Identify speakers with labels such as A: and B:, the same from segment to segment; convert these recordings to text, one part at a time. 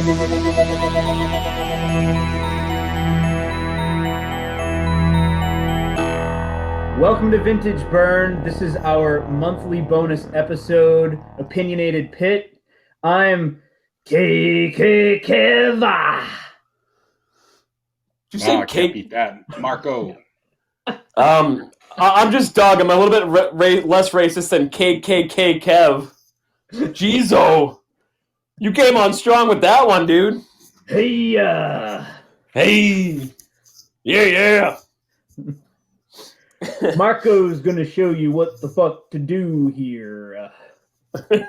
A: Welcome to Vintage Burn. This is our monthly bonus episode, Opinionated Pit. I'm KK Keva.
B: Did you say
C: I can't beat that. Marco.
B: I'm just Doug. I'm a little bit less racist than KKK Kev. Jeezo. You came on strong with that one, dude.
A: Hey,
B: Hey. Yeah.
A: Marco's going to show you what the fuck to do here. You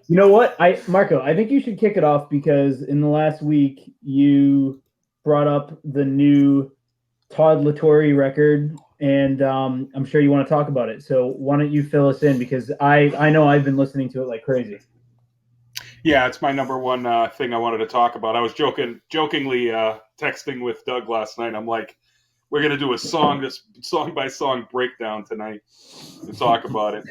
A: know what? Marco, I think you should kick it off because in the last week you brought up the new Todd Latore record, and I'm sure you want to talk about it. So why don't you fill us in, because I know I've been listening to it like crazy.
C: Yeah, it's my number one thing I wanted to talk about. I was jokingly texting with Doug last night. I'm like, we're going to do a song by song breakdown tonight to talk about it.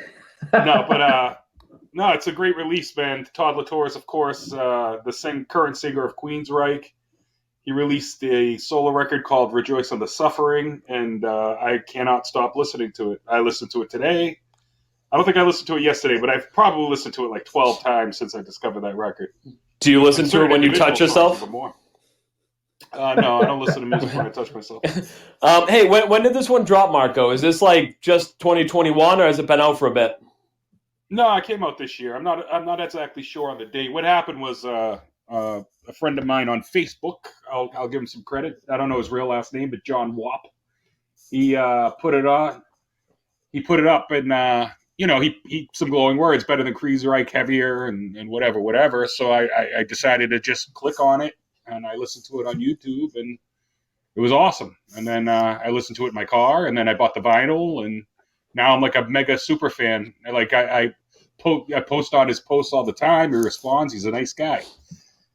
C: No, it's a great release, man. Todd Latore is, of course, the current singer of Queensryche. He released a solo record called Rejoice on the Suffering, and I cannot stop listening to it. I listened to it today. I don't think I listened to it yesterday, but I've probably listened to it like 12 times since I discovered that record.
B: Do you listen to it when you touch yourself?
C: No, I don't listen to music when I touch myself.
B: Hey, when did this one drop, Marco? Is this like just 2021, or has it been out for a bit?
C: No, it came out this year. I'm not exactly sure on the date. What happened was a friend of mine on Facebook, I'll give him some credit. I don't know his real last name, but John Wap. He put it on. He put it up, and he some glowing words, better than Queensryche, heavier, and whatever. So I decided to just click on it, and I listened to it on YouTube, and it was awesome. And then I listened to it in my car, and then I bought the vinyl, and now I'm like a mega super fan. I post on his posts all the time. He responds. He's a nice guy,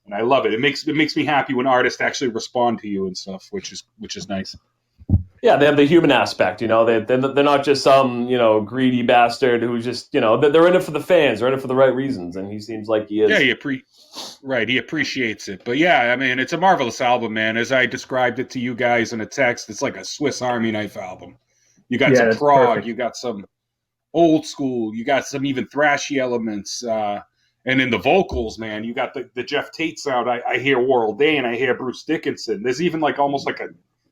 C: and I love it. It makes me happy when artists actually respond to you and stuff, which is nice.
B: Yeah, they have the human aspect. They're not just some greedy bastard who's just they're in it for the fans. They're in it for the right reasons, and he seems like he is.
C: Yeah, he appreciates it. But yeah, I mean, it's a marvelous album, man. As I described it to you guys in a text, it's like a Swiss Army knife album. You got some prog, perfect. You got some old school, you got some even thrashy elements, and in the vocals, man, you got the Jeff Tate sound. I hear Warrell Dane, I hear Bruce Dickinson. There's even like almost like a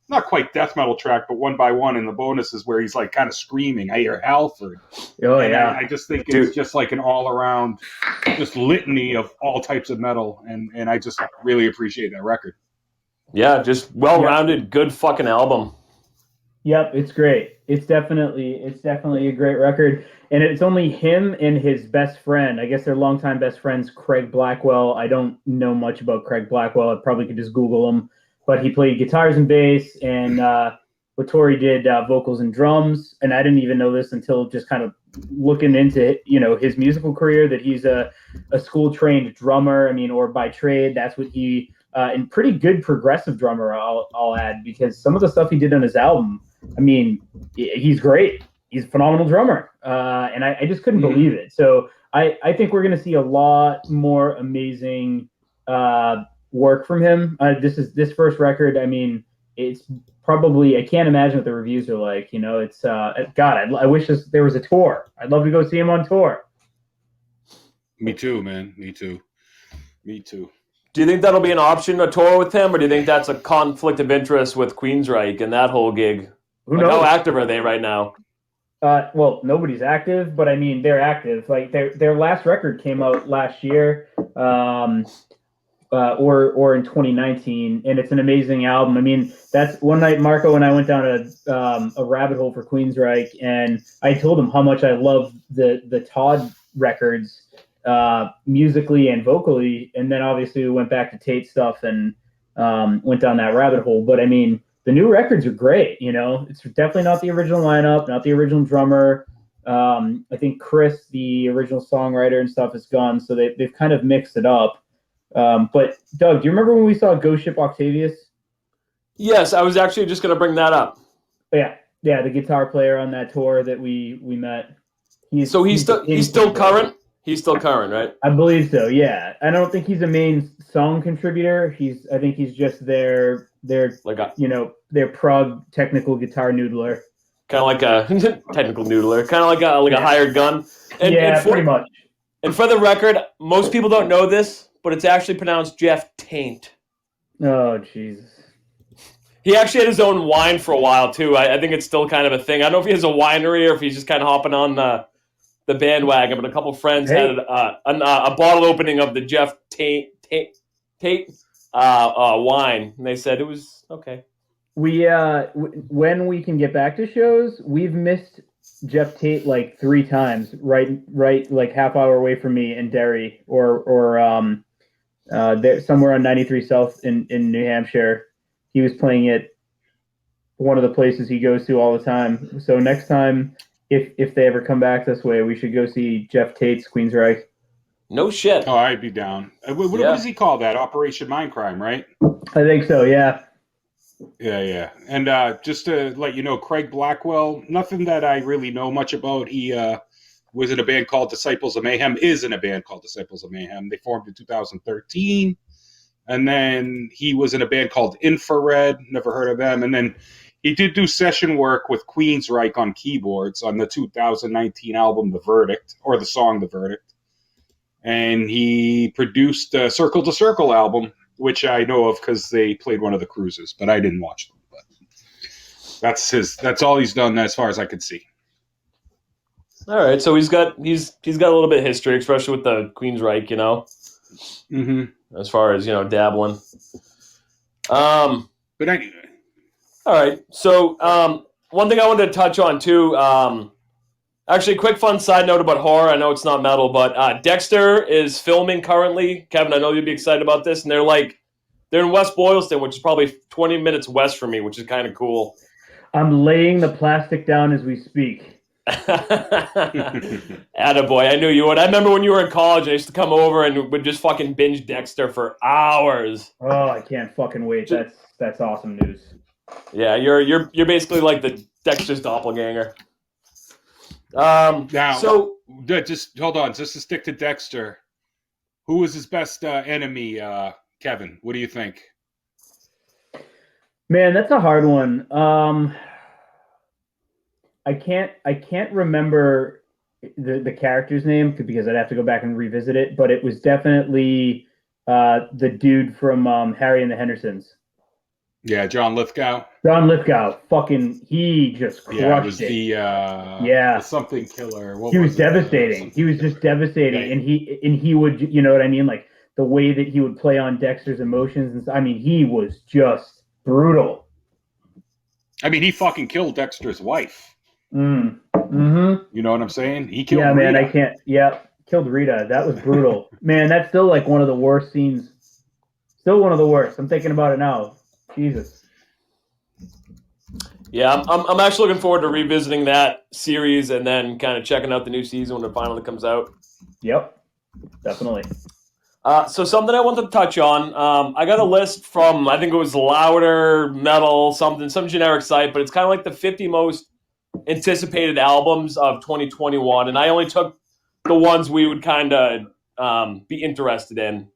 C: not quite death metal track, but one by one in the bonuses where he's like kind of screaming. I hear Halford.
A: Oh yeah,
C: I just think it's just like an all around just litany of all types of metal, and I just really appreciate that record.
B: Yeah, just well rounded, good fucking album.
A: Yep, it's great. It's definitely a great record, and it's only him and his best friend. I guess they're longtime best friends, Craig Blackwell. I don't know much about Craig Blackwell. I probably could just Google him, but he played guitars and bass, and Latore did vocals and drums. And I didn't even know this until just kind of looking into his musical career, that he's a school trained drummer. I mean, or by trade, that's what he and pretty good progressive drummer. I'll add, because some of the stuff he did on his album. I mean, he's great. He's a phenomenal drummer. And I just couldn't believe it. So I think we're going to see a lot more amazing work from him. This first record, I mean, it's probably, I can't imagine what the reviews are like. It's, God, I wish there was a tour. I'd love to go see him on tour.
C: Me too, man. Me too.
B: Do you think that'll be an option, a tour with him, or do you think that's a conflict of interest with Queensryche and that whole gig?
A: Who knows?
B: How active are they right now?
A: Well, nobody's active, but I mean, they're active. Like their last record came out last year, or in 2019, and it's an amazing album. I mean, that's one night Marco and I went down a rabbit hole for Queensryche, and I told him how much I love the Todd records, musically and vocally, and then obviously we went back to Tate stuff and went down that rabbit hole. But I mean, the new records are great. It's definitely not the original lineup, not the original drummer. I think Chris, the original songwriter and stuff, is gone, so they've kind of mixed it up. But Doug, do you remember when we saw Ghost Ship Octavius?
B: Yes, I was actually just going to bring that up.
A: Yeah, the guitar player on that tour that we met. He's still
B: current. He's still current, right?
A: I believe so. Yeah, I don't think he's a main song contributor. I think he's just their their prog technical guitar noodler.
B: Kind of like a technical noodler, kind of like a hired gun.
A: Pretty much.
B: And for the record, most people don't know this, but it's actually pronounced Jeff Taint.
A: Oh, Jesus.
B: He actually had his own wine for a while, too. I think it's still kind of a thing. I don't know if he has a winery or if he's just kind of hopping on the bandwagon, but a couple friends had a bottle opening of the Jeff Taint wine, and they said it was okay.
A: We when we can get back to shows, we've missed Jeff Tate like 3 times, right like half hour away from me in Derry or there somewhere on 93 South in New Hampshire. He was playing at one of the places he goes to all the time. So next time, if they ever come back this way, we should go see Jeff Tate's Queensryche.
B: No shit.
C: Oh, I'd be down. What does he call that? Operation Mindcrime, right?
A: I think so, yeah.
C: Yeah. And just to let you know, Craig Blackwell, nothing that I really know much about. He was in a band called Disciples of Mayhem, is in a band called Disciples of Mayhem. They formed in 2013. And then he was in a band called Infrared, never heard of them. And then he did do session work with Queensryche on keyboards on the 2019 album The Verdict, or the song The Verdict. And he produced a Circle to Circle album, which I know of because they played one of the cruises, but I didn't watch them. But that's all he's done as far as I could see.
B: All right, so he's got a little bit of history, especially with the Queensryche,
C: Mm-hmm.
B: as far as dabbling.
C: But anyway,
B: all right. So one thing I wanted to touch on too. Actually, quick fun side note about horror. I know it's not metal, but Dexter is filming currently. Kevin, I know you'd be excited about this, and they're in West Boylston, which is probably 20 minutes west from me, which is kind of cool.
A: I'm laying the plastic down as we speak.
B: Attaboy, I knew you would. I remember when you were in college, I used to come over and would just fucking binge Dexter for hours.
A: Oh, I can't fucking wait. That's awesome news.
B: Yeah, you're basically like the Dexter's doppelganger.
C: now,
B: so
C: just hold on, just to stick to Dexter. Who was his best enemy, Kevin? What do you think?
A: Man, that's a hard one. I can't remember the character's name because I'd have to go back and revisit it, but it was definitely the dude from Harry and the Hendersons.
C: Yeah, John Lithgow.
A: John Lithgow, he just crushed
C: it. Was
A: it.
C: the something killer.
A: He was devastating. He was just devastating, and he would, you know what I mean, like the way that he would play on Dexter's emotions, and I mean, he was just brutal.
C: I mean, he fucking killed Dexter's wife.
A: Mm-hmm.
C: You know what I'm saying? He killed.
A: Yeah,
C: Rita.
A: man, I can't. Yeah, killed Rita. That was brutal. Man, that's still like one of the worst scenes. Still one of the worst. I'm thinking about it now. Jesus.
B: Yeah, I'm actually looking forward to revisiting that series and then kind of checking out the new season when it finally comes out.
A: Yep, definitely.
B: So something I wanted to touch on. I got a list from, I think it was Louder Metal, some generic site, but it's kind of like the 50 most anticipated albums of 2021, and I only took the ones we would kind of be interested in.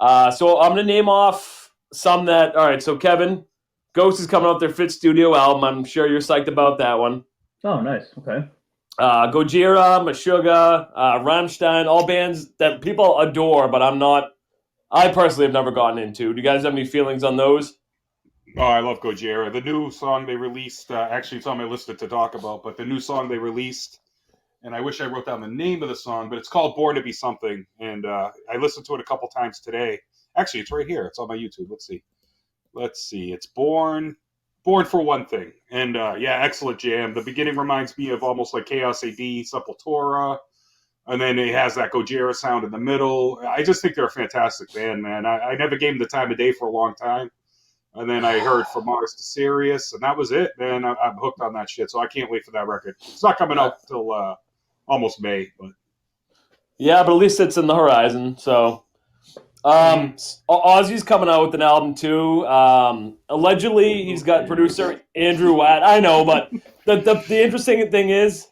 B: So I'm going to name off some that, all right, so Kevin, Ghost is coming out their fifth studio album. I'm sure you're psyched about that one.
A: Oh, nice. Okay.
B: Gojira, Meshuggah, Rammstein, all bands that people adore, but I personally have never gotten into. Do you guys have any feelings on those?
C: Oh, I love Gojira. The new song they released, actually it's on my list to talk about, but the new song they released, and I wish I wrote down the name of the song, but it's called Born to Be Something, and I listened to it a couple times today. Actually, it's right here. It's on my YouTube. Let's see. It's Born for One Thing. And yeah, excellent jam. The beginning reminds me of almost like Chaos AD, Sepultura. And then it has that Gojira sound in the middle. I just think they're a fantastic band, man. I never gave them the time of day for a long time. And then I heard From Mars to Sirius, and that was it, man. I'm hooked on that shit, so I can't wait for that record. It's not coming out till almost May. But
B: yeah, but at least it's in the horizon, so... Ozzy's coming out with an album too. Allegedly, he's got producer Andrew Watt. I know, but the interesting thing is,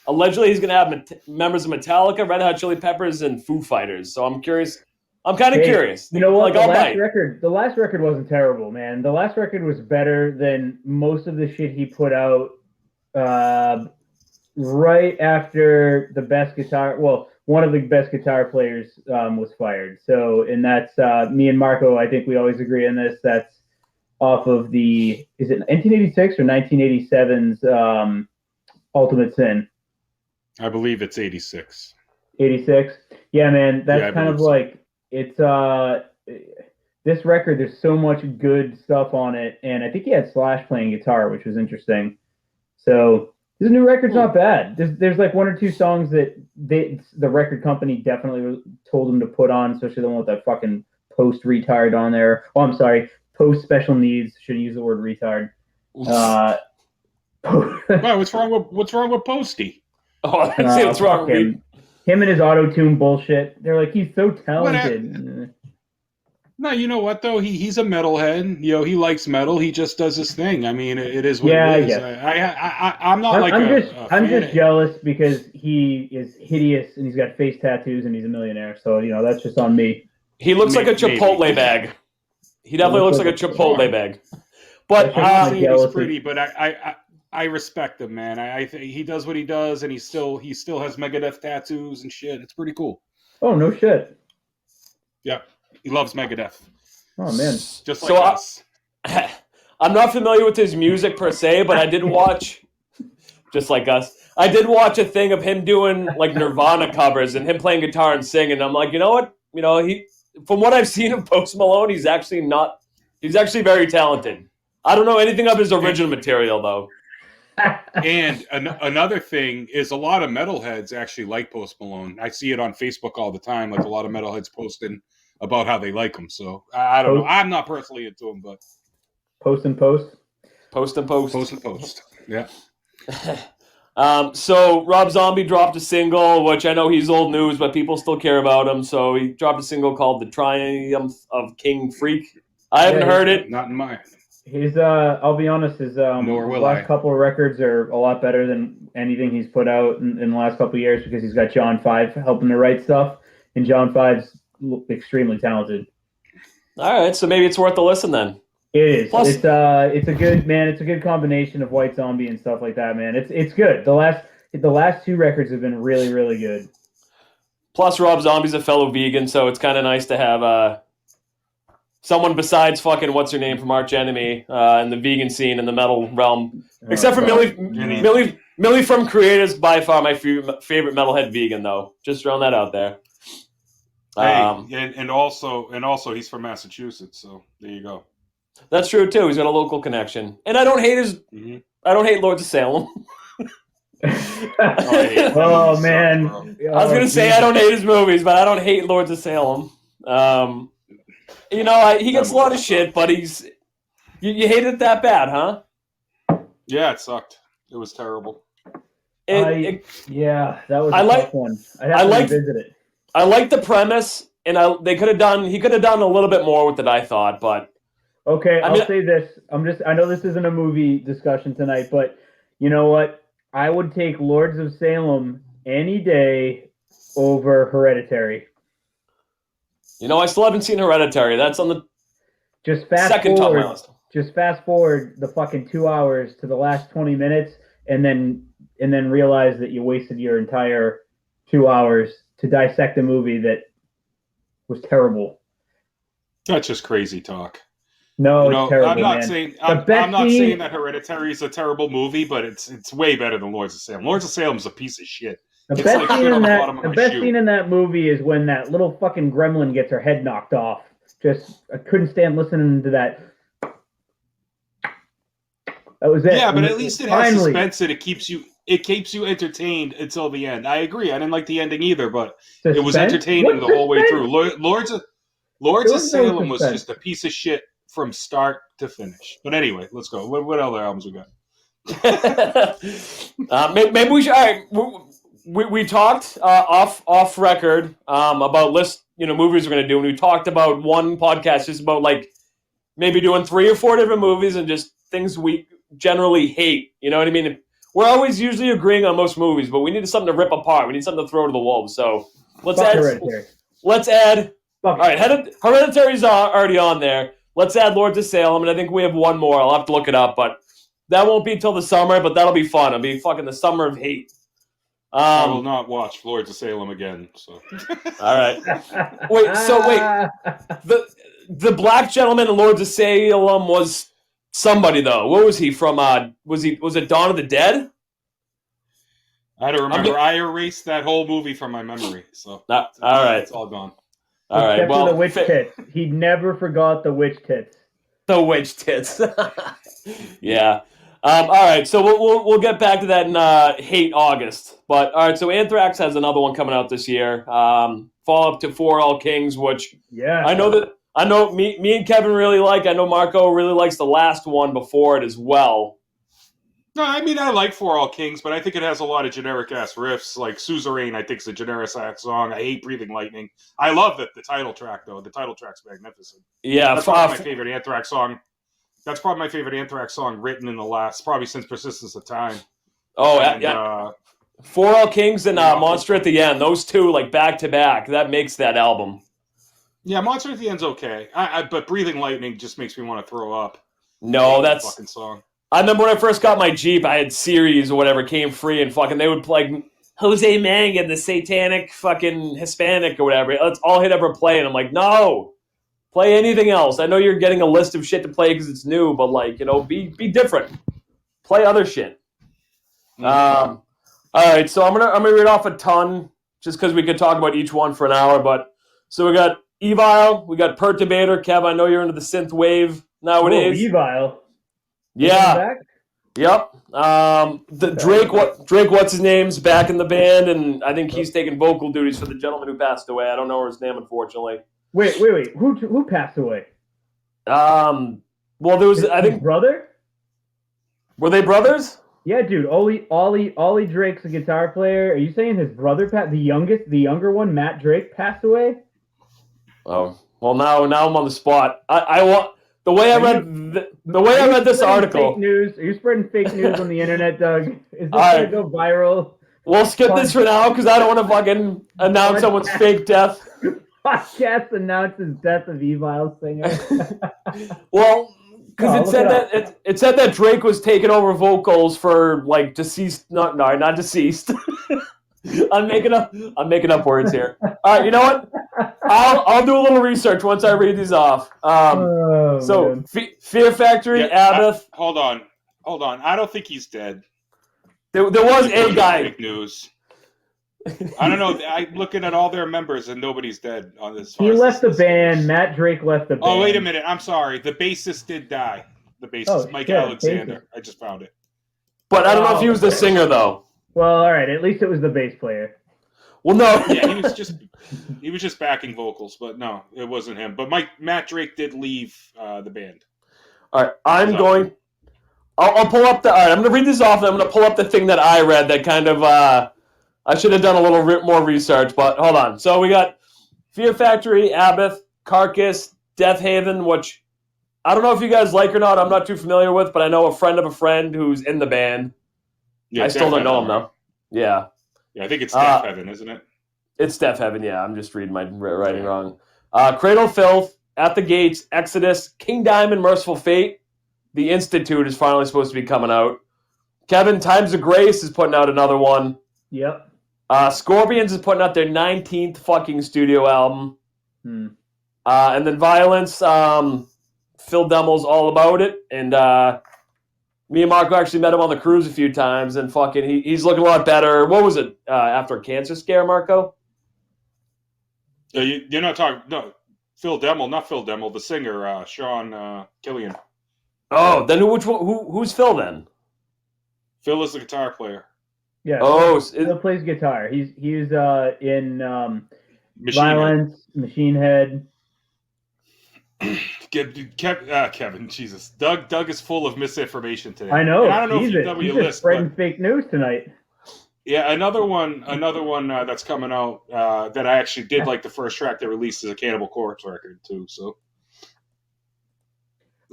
B: allegedly he's going to have members of Metallica, Red Hot Chili Peppers, and Foo Fighters. So I'm curious. I'm kind of curious.
A: You know what?
B: Like,
A: the last record wasn't terrible, man. The last record was better than most of the shit he put out right after the best guitar. Well, one of the best guitar players was fired. So, and that's me and Marco. I think we always agree on this. That's off of is it 1986 or 1987's Ultimate Sin?
C: I believe it's 86.
A: 86. Yeah, man. That's kind of like. It's this record. There's so much good stuff on it, and I think he had Slash playing guitar, which was interesting. So this new record's not bad. There's like one or two songs that the record company definitely told him to put on, especially the one with that fucking post retard on there. Oh, I'm sorry, post special needs. Shouldn't use the word retard.
C: Wow, what's wrong with Posty?
B: Oh, I see what's wrong with me.
A: Him and his auto-tune bullshit. They're like, he's so talented.
C: No, you know what though? He's a metalhead. You know, he likes metal. He just does his thing. I mean, it is what it is. I'm not
A: I'm just jealous because he is hideous and he's got face tattoos and he's a millionaire. So that's just on me.
B: He looks like a Chipotle bag. He definitely looks like a Chipotle bag. But
C: he's pretty. But I respect him, man. I think he does what he does, and he still has Megadeth tattoos and shit. It's pretty cool.
A: Oh, no shit.
C: Yeah, he loves Megadeth.
A: Oh man,
C: just like us.
B: I'm not familiar with his music per se, but I did watch, just like us. I did watch a thing of him doing like Nirvana covers and him playing guitar and singing. I'm like, you know what? He, from what I've seen of Post Malone, he's actually very talented. I don't know anything of his original material though.
C: And another thing is a lot of metalheads actually like Post Malone. I see it on Facebook all the time, like a lot of metalheads posting about how they like him. So I don't know. I'm not personally into him, but
A: Post.
C: Yeah.
B: So Rob Zombie dropped a single, which I know he's old news, but people still care about him. So he dropped a single called "The Triumph of King Freak." I haven't heard it.
C: Not in mine.
A: His I'll be honest, his last couple of records are a lot better than anything he's put out in the last couple of years because he's got John 5 helping to write stuff, and John 5's extremely talented.
B: All right, so maybe it's worth a listen then.
A: It is. Plus, it's a good combination of White Zombie and stuff like that, man. It's good. The last two records have been really, really good.
B: Plus, Rob Zombie's a fellow vegan, so it's kind of nice to have someone besides fucking what's her name from Arch Enemy in the vegan scene in the metal realm. Except for Millie from Creators, by far my favorite metalhead vegan though. Just throwing that out there.
C: And also he's from Massachusetts, so there you go.
B: That's true too. He's got a local connection, and I don't hate I don't hate Lords of Salem.
A: Oh man!
B: I was gonna say I don't hate his movies, but I don't hate Lords of Salem. He gets a lot of shit, but you hate it that bad, huh?
C: Yeah, it sucked. It was terrible.
A: That was a tough one. I revisit it.
B: I like the premise, and he could have done a little bit more with it, I thought, but
A: okay, I'll say this. I know this isn't a movie discussion tonight, but you know what? I would take Lords of Salem any day over Hereditary.
B: I still haven't seen Hereditary. That's on the second top of my list.
A: Just fast forward the fucking 2 hours to the last 20 minutes, and then realize that you wasted your entire 2 hours to dissect a movie that was terrible.
C: That's just crazy talk.
A: No, it's terrible.
C: I'm not saying that Hereditary is a terrible movie, but it's way better than Lords of Salem. Lords of Salem is a piece of shit.
A: The best scene in that movie is when that little fucking gremlin gets her head knocked off. I couldn't stand listening to that. That was it.
C: Yeah, but at least it has suspense and it keeps you entertained until the end. I agree. I didn't like the ending either, but it was entertaining the whole way through. Lords of Salem was just a piece of shit from start to finish. But anyway, let's go. What other albums we got?
B: Maybe we should. All right, we talked off record about movies we're going to do, and we talked about one podcast just about like maybe doing 3 or 4 different movies and just things we generally hate. You know what I mean? we're always usually agreeing on most movies, but we need something to rip apart. We need something to throw to the wolves. So let's
A: Fuck
B: add.
A: Hereditary.
B: Let's add.
A: Fuck
B: All right, Hereditary's already on there. Let's add Lords of Salem, and I think we have one more. I'll have to look it up, but that won't be till the summer. But that'll be fun. It'll be fucking the summer of hate.
C: I will not watch Lords of Salem again. So.
B: All right. Wait. The black gentleman in Lords of Salem was somebody though. What was he from? Was it Dawn of the Dead?
C: I don't remember. I erased that whole movie from my memory. So
B: all right,
C: it's all gone.
B: All right.
A: Except
B: Well,
A: for the witch tits. He never forgot the witch tits.
B: The witch tits. Yeah. All right. So we'll get back to that in hate August. But all right. So Anthrax has another one coming out this year. Follow up to For All Kings, which I know me and Kevin really like. I know Marco really likes the last one before it as well.
C: No, I mean, I like For All Kings, but I think it has a lot of generic-ass riffs. Like Suzerain, I think, is a generic-ass song. I hate Breathing Lightning. I love the title track, though. The title track's magnificent.
B: Yeah.
C: That's probably my favorite Anthrax song. That's probably my favorite Anthrax song written in the last, probably since Persistence of Time.
B: Oh, yeah. For All Kings and Monster at the End. Those two, like, back-to-back. That makes that album.
C: Yeah, Monster at the End's okay. But Breathing Lightning just makes me want to throw up.
B: No, that's...
C: fucking song. I
B: remember when I first got my Jeep, I had Series or whatever, came free, and fucking they would play Jose Mang and the Satanic fucking Hispanic or whatever. That's all he'd ever play, and I'm like, no, play anything else. I know you're getting a list of shit to play because it's new, but like, you know, be different. Play other shit.
C: Mm-hmm.
B: All right, so I'm gonna read off a ton just because we could talk about each one for an hour. But so we got Evile, we got Perturbator. Kev, I know you're into the synth wave nowadays.
A: Oh, Evile.
B: Yeah. Yep. Drake, what's his name's back in the band, and I think he's taking vocal duties for the gentleman who passed away. I don't know his name, unfortunately.
A: Wait. Who passed away?
B: Well, there was I think
A: brother.
B: Were they brothers?
A: Yeah, dude. Ollie Drake's a guitar player. Are you saying his brother, the younger one, Matt Drake, passed away?
B: Oh, well, now I'm on the spot. I want. The way I read this article.
A: Fake news? Are you spreading fake news on the internet, Doug? Is this going to go viral?
B: We'll skip this for now because I don't want to fucking announce someone's fake death.
A: Podcast announces death of Evile singer.
B: Well, because it said that Drake was taking over vocals for like deceased. Not deceased. I'm making up words here. All right, you know what? I'll do a little research once I read these off. Fear Factory, Abbott.
C: Hold on. I don't think he's dead.
B: There was a guy.
C: Fake news. I don't know. I'm looking at all their members and nobody's dead on this.
A: He left the band. Matt Drake left the band.
C: Oh, wait a minute. I'm sorry. The bassist did die. The bassist, Mike Alexander. Bassist. I just found it.
B: But I don't know if he was the singer though.
A: Well, all right. At least it was the bass player.
C: Well, no. Yeah, he was just backing vocals, but no, it wasn't him. But Matt Drake did leave the band.
B: All right, I'll pull up all right, I'm going to read this off, and I'm going to pull up the thing that I read that kind of, I should have done a little more research, but hold on. So we got Fear Factory, Abbott, Carcass, Death Haven, which I don't know if you guys like or not. I'm not too familiar with, but I know a friend of a friend who's in the band. Yeah, I still don't know him, though. Yeah.
C: Yeah, I think it's Death Heaven, isn't it?
B: It's Death Heaven, yeah. I'm just reading my writing wrong. Cradle of Filth, At the Gates, Exodus, King Diamond, Merciful Fate. The Institute is finally supposed to be coming out. Kevin, Times of Grace is putting out another one.
A: Yep.
B: Scorpions is putting out their 19th fucking studio album. And then Violence, Phil Demmel's all about it. And me and Marco actually met him on the cruise a few times, and fucking he's looking a lot better. What was it? After a cancer scare, Marco?
C: You're not talking. No, Phil Demmel, not Phil Demmel, the singer, Sean Killian.
B: Oh, then who's Phil then?
C: Phil is the guitar player.
A: Yeah. Phil plays guitar. He's in Violence, Machine Head.
C: Kevin, Jesus, Doug is full of misinformation today.
A: I know.
C: I don't know if you've done your list,
A: spreading fake news tonight.
C: Yeah, another one that's coming out that I actually did like the first track they released is a Cannibal Corpse record too. So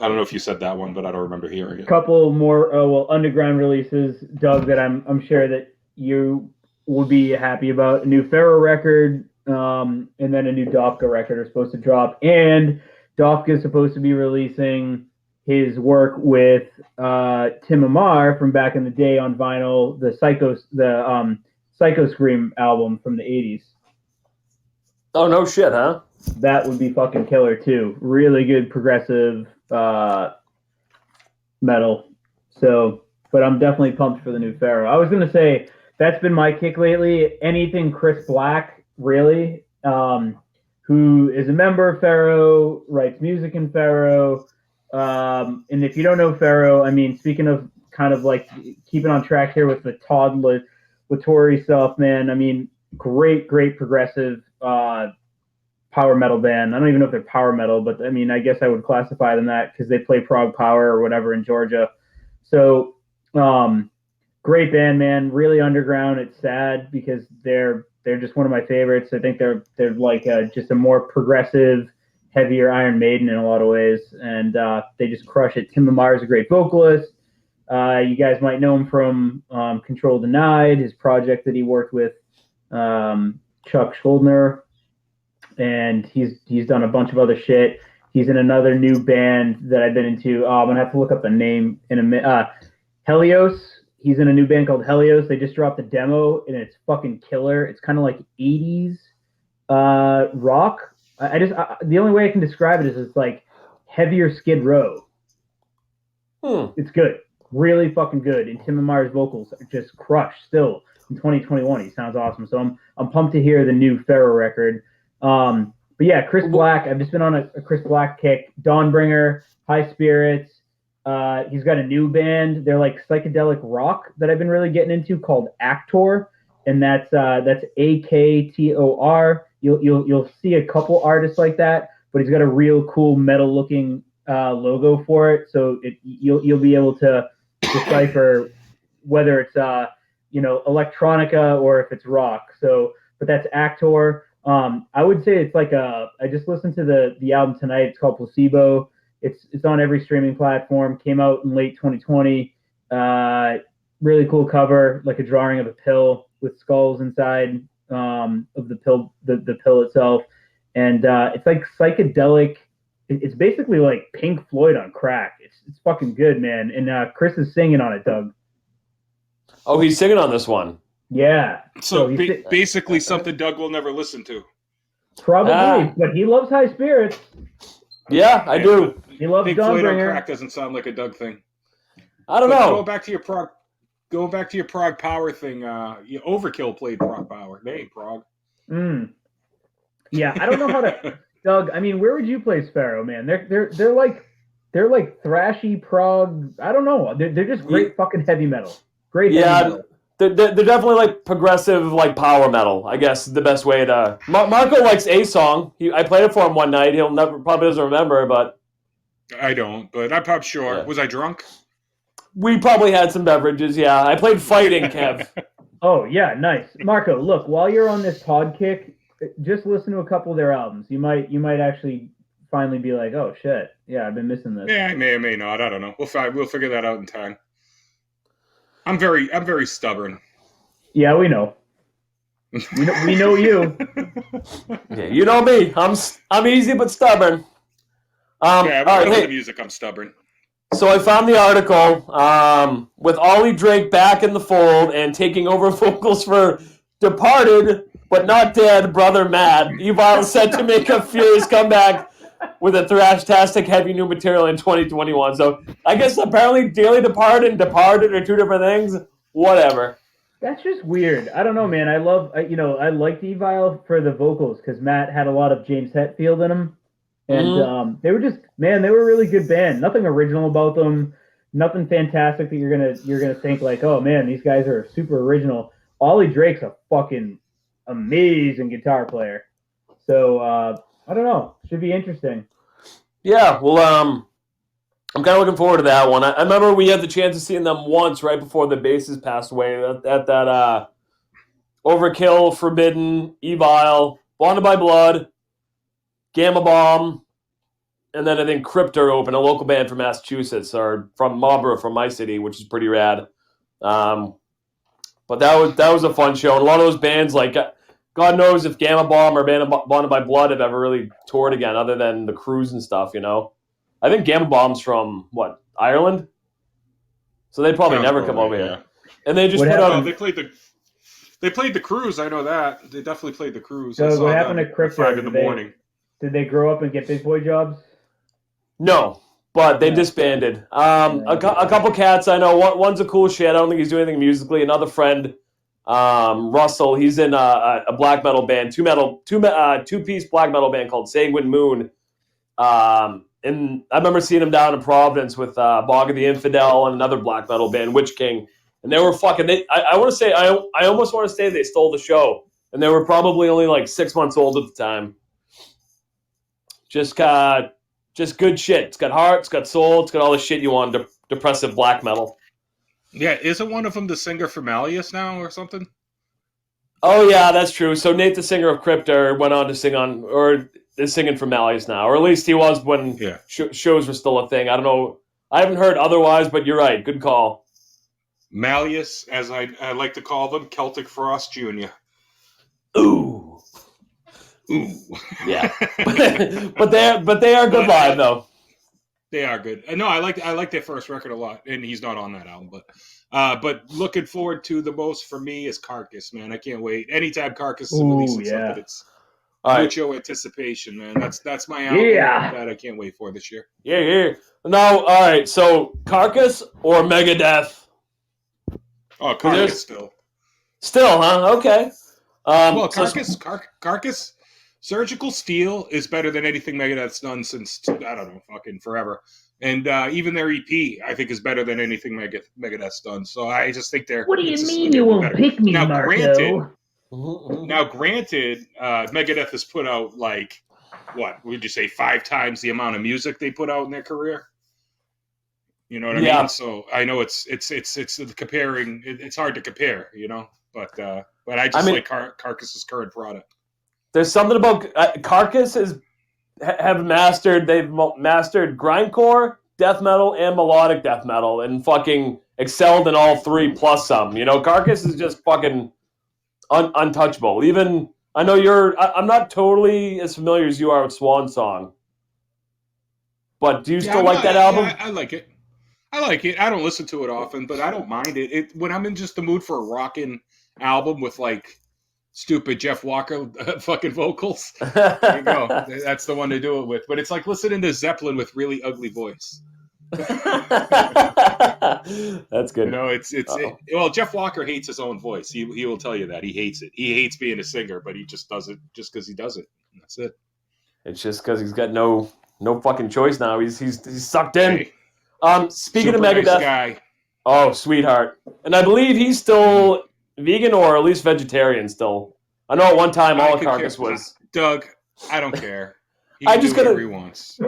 C: I don't know if you said that one, but I don't remember hearing it.
A: Couple more underground releases, Doug, that I'm sure that you will be happy about. A new Pharaoh record, and then a new Dofka record are supposed to drop. And Dofka is supposed to be releasing his work with Tim Amar from back in the day on vinyl, the Psycho Scream album from the 80s.
B: Oh, no shit, huh?
A: That would be fucking killer too. Really good progressive metal. So, but I'm definitely pumped for the new Pharaoh. I was gonna say that's been my kick lately. Anything Chris Black, really, who is a member of Pharaoh, writes music in Pharaoh. And if you don't know Pharaoh, I mean, speaking of kind of like keeping on track here with the Todd Latore stuff, man. I mean, great progressive power metal band. I don't even know if they're power metal, but I mean, I guess I would classify them that because they play prog power or whatever in Georgia. So, great band, man. Really underground. It's sad because they're just one of my favorites. I think they're like just a more progressive, heavier Iron Maiden in a lot of ways, and they just crush it. Tim Amar is a great vocalist. You guys might know him from Control Denied, his project that he worked with Chuck Schuldiner. And he's done a bunch of other shit. He's in another new band that I've been into. I'm gonna have to look up the name in a minute. Helios. He's in a new band called Helios. They just dropped a demo and it's fucking killer. It's kind of like 80s rock. The only way I can describe it is it's like heavier Skid Row. It's good, really fucking good. And Tim Amar's vocals are just crushed still in 2021. He sounds awesome. So I'm pumped to hear the new Pharaoh record. But yeah, Chris Black, I've just been on a Chris Black kick. Dawnbringer, High Spirits. He's got a new band. They're like psychedelic rock that I've been really getting into called Actor. And that's AKTOR. You'll see a couple artists like that, but he's got a real cool metal looking, logo for it. So you'll be able to decipher whether it's, electronica or if it's rock. So, but that's Actor. I would say it's like I just listened to the album tonight. It's called Placebo. It's on every streaming platform. Came out in late 2020. Really cool cover, like a drawing of a pill with skulls inside of the pill, the pill itself. And it's like psychedelic. It's basically like Pink Floyd on crack. It's fucking good, man. And Chris is singing on it, Doug.
B: Oh, he's singing on this one.
A: Yeah.
C: So basically something Doug will never listen to.
A: Probably, but he loves High Spirits.
B: Yeah, I do.
A: He loves
C: Pink Floyd on
A: Dawnbringer.
C: crack doesn't sound like a Doug thing.
B: I don't know.
C: Going back to your prog power thing, Overkill played prog power. They ain't prog.
A: Yeah, I don't know how to Doug, I mean, where would you place Pharaoh, man? They're like thrashy prog. I don't know. They're just great fucking heavy metal. Great heavy metal.
B: They're definitely like progressive, like power metal. I guess the best way to. Marco likes a song. I played it for him one night. He'll probably doesn't remember, but
C: I don't. But I'm probably sure.
B: Yeah.
C: Was I drunk?
B: We probably had some beverages. Yeah, I played Fighting, Kev.
A: Oh yeah, nice, Marco. Look, while you're on this pod kick, just listen to a couple of their albums. You might actually finally be like, oh shit, yeah, I've been missing this.
C: Yeah, I may or may not. I don't know. We'll figure that out in time. I'm very stubborn.
A: Yeah, we know. We know you.
B: Yeah, you know me. I'm easy but stubborn.
C: Yeah, when it comes to music, I'm stubborn.
B: So I found the article with Ollie Drake back in the fold and taking over vocals for departed but not dead brother Matt. Evil is set to make a furious comeback with a thrash-tastic heavy new material in 2021. So I guess apparently Daily Departed and Departed are two different things. Whatever.
A: That's just weird. I don't know, man. I liked Evil for the vocals because Matt had a lot of James Hetfield in him. And they were they were a really good band. Nothing original about them. Nothing fantastic that you're gonna think like, oh man, these guys are super original. Ollie Drake's a fucking amazing guitar player. So I don't know. Should be interesting.
B: Yeah, well, I'm kind of looking forward to that one. I remember we had the chance of seeing them once right before the bassist passed away at that Overkill, Forbidden, Evil, Bonded by Blood, Gamma Bomb, and then I think Cryptor opened, a local band from Massachusetts or from Marlborough, from my city, which is pretty rad. But that was a fun show. And a lot of those bands, like, God knows if Gamma Bomb or Bonded by Blood have ever really toured again, other than the cruise and stuff, you know? I think Gamma Bomb's from, Ireland? So they'd probably never come over here. And they just
C: They played the cruise, I know that. They definitely played the cruise.
A: So what happened to Crypto?
C: 5 in the morning.
A: Did they grow up and get big boy jobs?
B: No, but they disbanded. A couple cats I know. One's a cool shit. I don't think he's doing anything musically. Another friend, Russell, he's in a black metal band, two-piece black metal band called Sanguine Moon. And I remember seeing him down in Providence with Bog of the Infidel and another black metal band, Witch King. And they were fucking. I want to say I almost want to say they stole the show, and they were probably only like 6 months old at the time. Just good shit. It's got heart, it's got soul, it's got all the shit you want. Depressive black metal.
C: Yeah, isn't one of them the singer for Malleus now or something?
B: Oh yeah, that's true. So Nate, the singer of Cryptor, went on to sing on, or is singing for Malleus now, or at least he was when shows were still a thing. I don't know. I haven't heard otherwise, but you're right. Good call.
C: Malleus, as I like to call them, Celtic Frost Jr.
B: Ooh. Yeah. but they are good live though.
C: They are good. No, I like their first record a lot, and he's not on that album, but looking forward to the most for me is Carcass, man. I can't wait. Anytime Carcass is releasing something, it's mucho anticipation, man. That's my album that I can't wait for this year.
B: Yeah. Now, all right. So Carcass or Megadeth?
C: Oh, Carcass still.
B: Still, huh? Okay.
C: Well, Carcass, Surgical Steel is better than anything Megadeth's done since, I don't know, fucking forever. And even their EP, I think, is better than anything Megadeth's done. So I just think they're...
A: What do you mean you won't pick me, Marco?
C: Now, granted, Megadeth has put out, like, what would you say, 5 times the amount of music they put out in their career? You know what I mean? So I know it's comparing. It's hard to compare, you know. But I like Carcass's current product.
B: There's something about Carcass have mastered. They've mastered grindcore, death metal, and melodic death metal, and fucking excelled in all 3 plus some. You know, Carcass is just fucking untouchable. Even I know I'm not totally as familiar as you are with Swan Song, but do you still like that album?
C: I like it. I don't listen to it often, but I don't mind it. When I'm in just the mood for a rockin' album with like stupid Jeff Walker fucking vocals, there you go. That's the one to do it with. But it's like listening to Zeppelin with really ugly voice.
B: That's good.
C: You know, well, Jeff Walker hates his own voice. He will tell you that he hates it. He hates being a singer, but he just does it just because he does it. And that's it.
B: It's just because he's got no fucking choice now. He's sucked in.
C: Hey.
B: Speaking of
C: Super
B: Megadeth,
C: nice guy.
B: Oh, sweetheart. And I believe he's still vegan or at least vegetarian still. I know at one time all of Carcass was.
C: Doug, I don't care. He
B: I
C: can
B: just
C: do whatever
B: gotta.
C: he wants.
B: I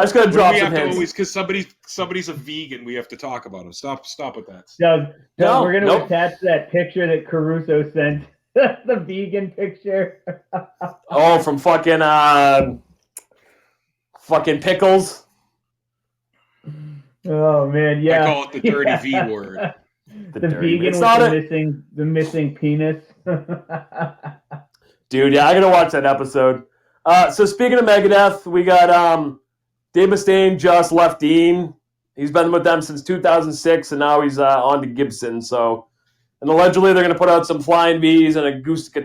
B: just gotta drop
C: we
B: some
C: have
B: hints.
C: to always, because somebody's a vegan, we have to talk about him. Stop with that.
A: Doug,
B: No,
A: we're gonna attach that picture that Caruso sent. The vegan picture.
B: Oh, from fucking Pickles.
A: Oh man, yeah.
C: I call it the dirty V word.
A: The vegan with the missing penis.
B: Dude, yeah, I gotta watch that episode. So speaking of Megadeth, we got Dave Mustaine just left Dean. He's been with them since 2006, and now he's on to Gibson. So, and allegedly they're gonna put out some Flying V's and an acoustic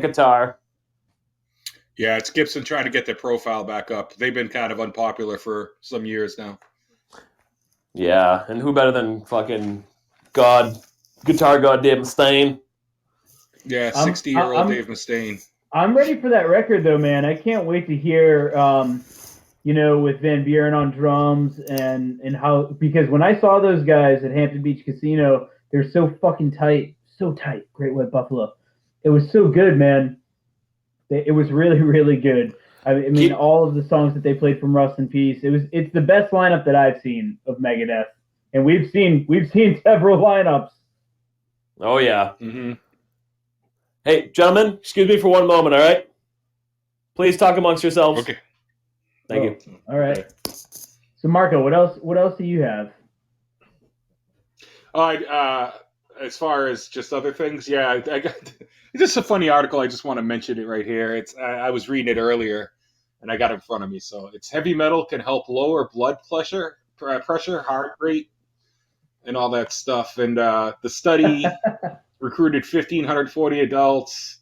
B: guitar.
C: Yeah, it's Gibson trying to get their profile back up. They've been kind of unpopular for some years now.
B: Yeah, and who better than fucking guitar god Dave Mustaine?
C: Yeah, 60-year-old Dave Mustaine.
A: I'm ready for that record, though, man. I can't wait to hear, with Van Buren on drums and how, because when I saw those guys at Hampton Beach Casino, they're so fucking tight, Great White Buffalo. It was so good, man. It was really, really good. I mean, all of the songs that they played from Rust in Peace. It's the best lineup that I've seen of Megadeth, and we've seen several lineups.
B: Oh yeah.
C: Mm-hmm.
B: Hey, gentlemen, excuse me for one moment, all right? Please talk amongst yourselves.
C: Okay.
B: Thank you.
A: All right. So Marco, what else do you have?
C: As far as just other things, yeah, I got just a funny article. I just want to mention it right here. I was reading it earlier, and I got it in front of me. So it's heavy metal can help lower blood pressure, heart rate, and all that stuff. And the study recruited 1,540 adults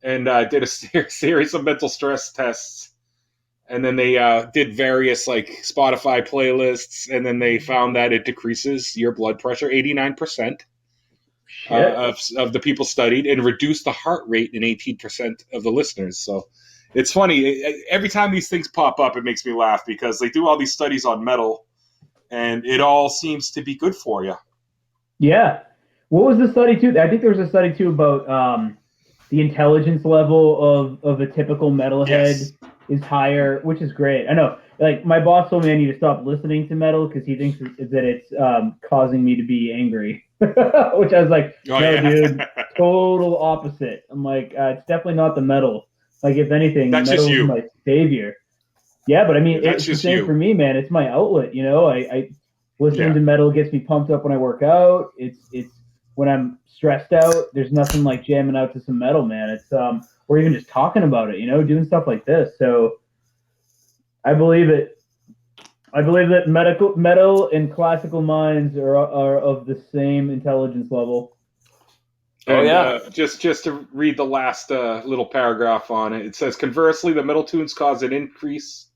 C: and did a series of mental stress tests. And then they did various like Spotify playlists, and then they found that it decreases your blood pressure 89%. Of the people studied, and reduced the heart rate in 18% of the listeners. So it's funny. Every time these things pop up, it makes me laugh because they do all these studies on metal, and it all seems to be good for you.
A: Yeah. What was the study too? I think there was a study too about the intelligence level of a typical metalhead is higher, which is great. I know. Like my boss told me I need to stop listening to metal because he thinks that it's causing me to be angry. Which I was like, dude, total opposite. I'm like, it's definitely not the metal. Like, if anything,
C: that's
A: metal
C: just you.
A: is my savior. Yeah, but I mean, it's the same for me, man. It's my outlet, you know. I listening to metal gets me pumped up when I work out. It's when I'm stressed out. There's nothing like jamming out to some metal, man. It's or even just talking about it, you know, doing stuff like this. So I believe it. I believe that metal and classical minds are of the same intelligence level.
C: And, just to read the last little paragraph on it, it says, conversely, the metal tunes cause an increase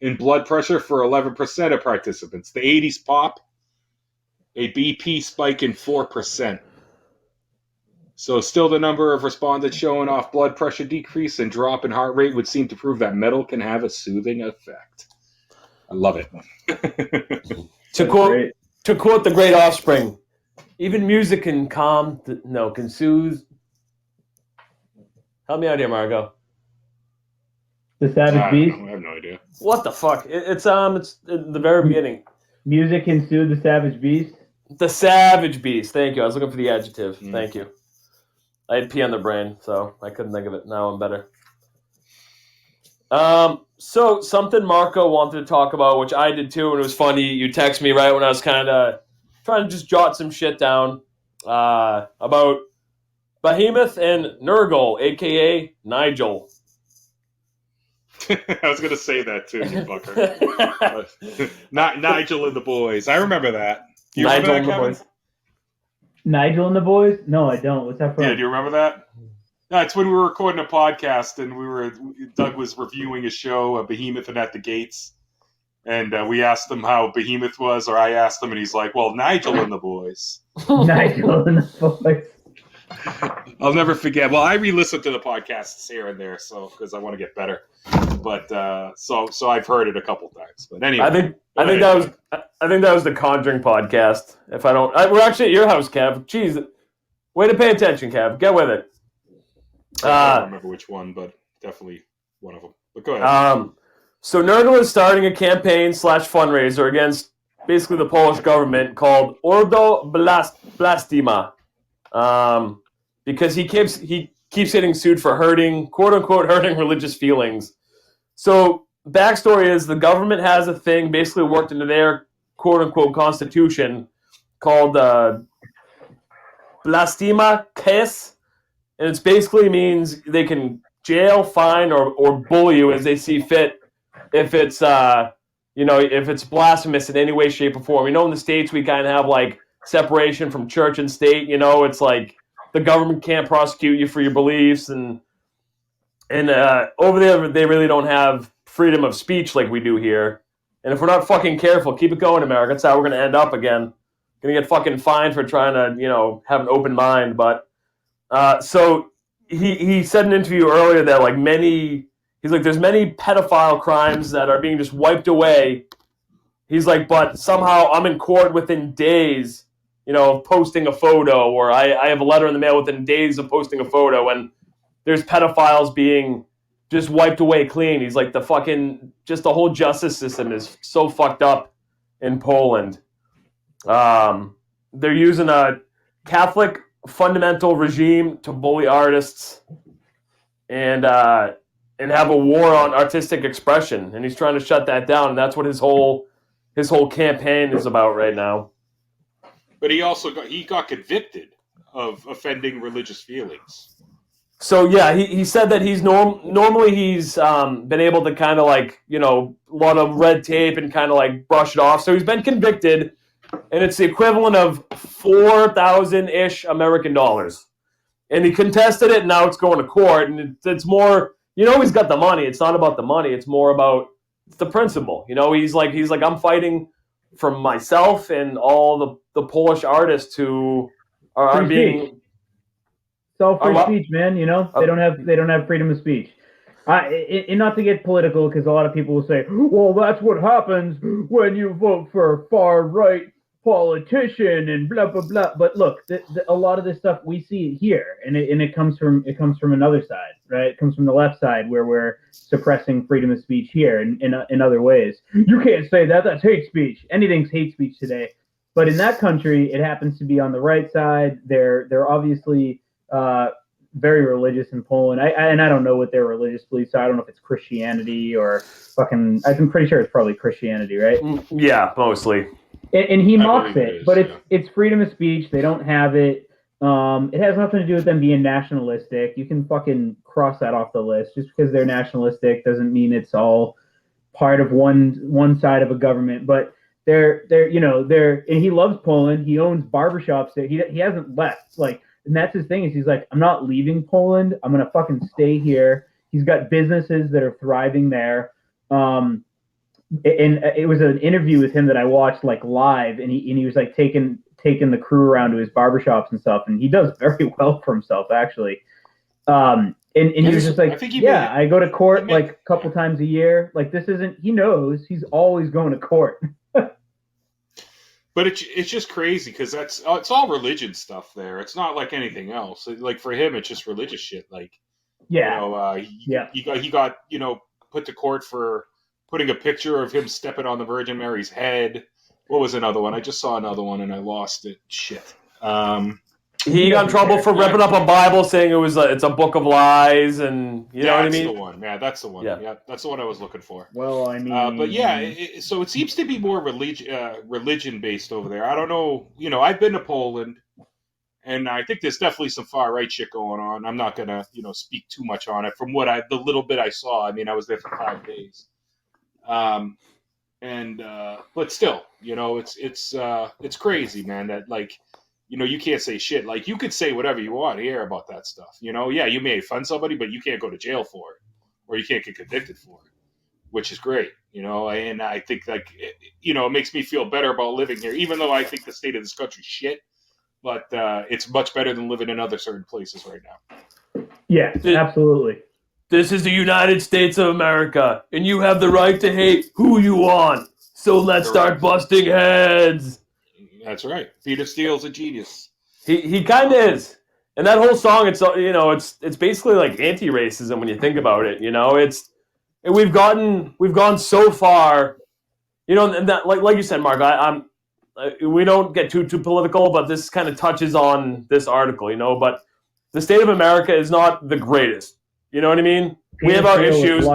C: in blood pressure for 11% of participants. The 80s pop, a BP spike in 4%. So still the number of respondents showing off blood pressure decrease and drop in heart rate would seem to prove that metal can have a soothing effect. I love it.
B: To quote the great Offspring, even music can can soothe. Help me out here, Margo.
A: The Savage Beast?
C: I have no idea.
B: What the fuck? It's the very beginning.
A: Music can soothe the Savage Beast?
B: The Savage Beast. Thank you. I was looking for the adjective. Thank you. I had pee on the brain, so I couldn't think of it. Now I'm better. So something Marco wanted to talk about, which I did too, and it was funny. You texted me right when I was kind of trying to just jot some shit down about Behemoth and Nurgle, a.k.a. Nigel.
C: I was going to say that too, you fucker. Not Nigel and the Boys. I remember that. Do you
B: Nigel
C: remember that,
B: and the
C: Kevin?
B: Boys.
A: Nigel and the Boys? No, I don't. What's that from?
C: Yeah, do you remember that? No, it's when we were recording a podcast and Doug was reviewing a show, Behemoth and At the Gates. And we asked him how Behemoth was, or I asked him, and he's like, well, Nigel and the Boys.
A: Nigel and the Boys.
C: I'll never forget. Well, I re-listen to the podcasts here and there, because I want to get better. But so I've heard it a couple times. But anyway,
B: I think that was the Conjuring podcast. If I don't, we're actually at your house, Kev. Jeez, way to pay attention, Kev. Get with it.
C: I don't remember which one, but definitely one of them. But go ahead.
B: So Nurgle is starting a campaign / fundraiser against basically the Polish government called Ordo Blastima, because he keeps getting sued for quote unquote hurting religious feelings. So backstory is the government has a thing basically worked into their quote unquote constitution called Blastima case, and it basically means they can jail, fine, or bully you as they see fit if it's if it's blasphemous in any way, shape, or form. You know, in the States we kind of have like separation from church and state. You know, it's like the government can't prosecute you for your beliefs, and over there they really don't have freedom of speech like we do here. And if we're not fucking careful, keep it going, America. That's how we're going to end up again. Going to get fucking fined for trying to, have an open mind. But so he said in an interview earlier that he's like, there's many pedophile crimes that are being just wiped away. He's like, but somehow I'm in court within days, of posting a photo, or I have a letter in the mail within days of posting a photo, and there's pedophiles being just wiped away clean. He's like, the whole justice system is so fucked up in Poland. They're using a Catholic fundamental regime to bully artists, and and have a war on artistic expression, and he's trying to shut that down. And that's what his whole campaign is about right now.
C: But he also got convicted of offending religious feelings.
B: So yeah, he said that he's normally he's been able to kind of like, you know, a lot of red tape and kind of like brush it off. So he's been convicted, and it's the equivalent of 4,000-ish American dollars. And he contested it, and now it's going to court. And it's more, you know, he's got the money. It's not about the money. It's more about the principle. You know, he's like I'm fighting for myself and all the Polish artists who are being.
A: Free speech, man. You know, they don't have freedom of speech. And not to get political, because a lot of people will say, "Well, that's what happens when you vote for a far right politician," and blah blah blah. But look, a lot of this stuff we see here, and it comes from another side, right? It comes from the left side, where we're suppressing freedom of speech here, in other ways. You can't say that. That's hate speech. Anything's hate speech today. But in that country, it happens to be on the right side. They're obviously very religious in Poland. I don't know what their religious beliefs are. I don't know if it's Christianity or fucking. I'm pretty sure it's probably Christianity, right?
B: Yeah, mostly.
A: And he mocks it, but it's freedom of speech. They don't have it. It has nothing to do with them being nationalistic. You can fucking cross that off the list. Just because they're nationalistic doesn't mean it's all part of one side of a government. But they're and he loves Poland. He owns barbershops there. He hasn't left. Like, and that's his thing, is he's like, I'm not leaving Poland. I'm gonna fucking stay here. He's got businesses that are thriving there. And it was an interview with him that I watched like live, and he was like taking the crew around to his barbershops and stuff, and he does very well for himself, actually. And he was just like, I go to court like a couple times a year. Like, this isn't, he knows he's always going to court.
C: But it's just crazy, because it's all religion stuff there. It's not like anything else. Like, for him, it's just religious shit. Like, he got put to court for putting a picture of him stepping on the Virgin Mary's head. What was another one? I just saw another one and I lost it. Shit.
B: He got in trouble for ripping up a Bible, saying it's a book of lies, and you know what I mean?
C: That's the one. Yeah, that's the one. Yeah, that's the one I was looking for.
A: Well, I mean,
C: but yeah, so it seems to be more religion based over there. I don't know. You know, I've been to Poland, and I think there's definitely some far right shit going on. I'm not gonna speak too much on it. From the little bit I saw, I mean, I was there for 5 days. But still, it's crazy, man, that like, you can't say shit. Like, you could say whatever you want here about that stuff. Yeah, you may offend somebody, but you can't go to jail for it, or you can't get convicted for it, which is great, and I think, like, it makes me feel better about living here, even though I think the state of this country's shit, but it's much better than living in other certain places right now.
A: Yeah, absolutely.
B: This is the United States of America, and you have the right to hate who you want. So let's start busting heads.
C: That's right. Peter Steele's a genius.
B: He kind of is, and that whole song, it's basically like anti-racism when you think about it. We've gone so far, and that, like you said, Mark. We don't get too political, but this kind of touches on this article, But the state of America is not the greatest. You know what I mean? We have our issues,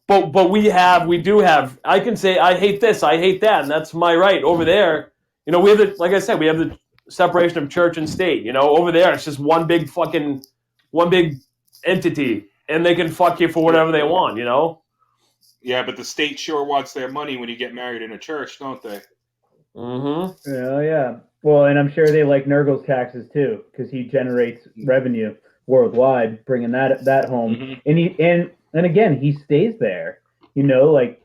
B: but we do have. I can say I hate this, I hate that, and that's my right. Over there, we have like I said, we have the separation of church and state. Over there, it's just one big entity, and they can fuck you for whatever they want.
C: Yeah, but the state sure wants their money when you get married in a church, don't they?
A: Mm-hmm. Yeah. Well, and I'm sure they like Nurgle's taxes too, because he generates revenue worldwide, bringing that home. Mm-hmm. And again, he stays there. Like,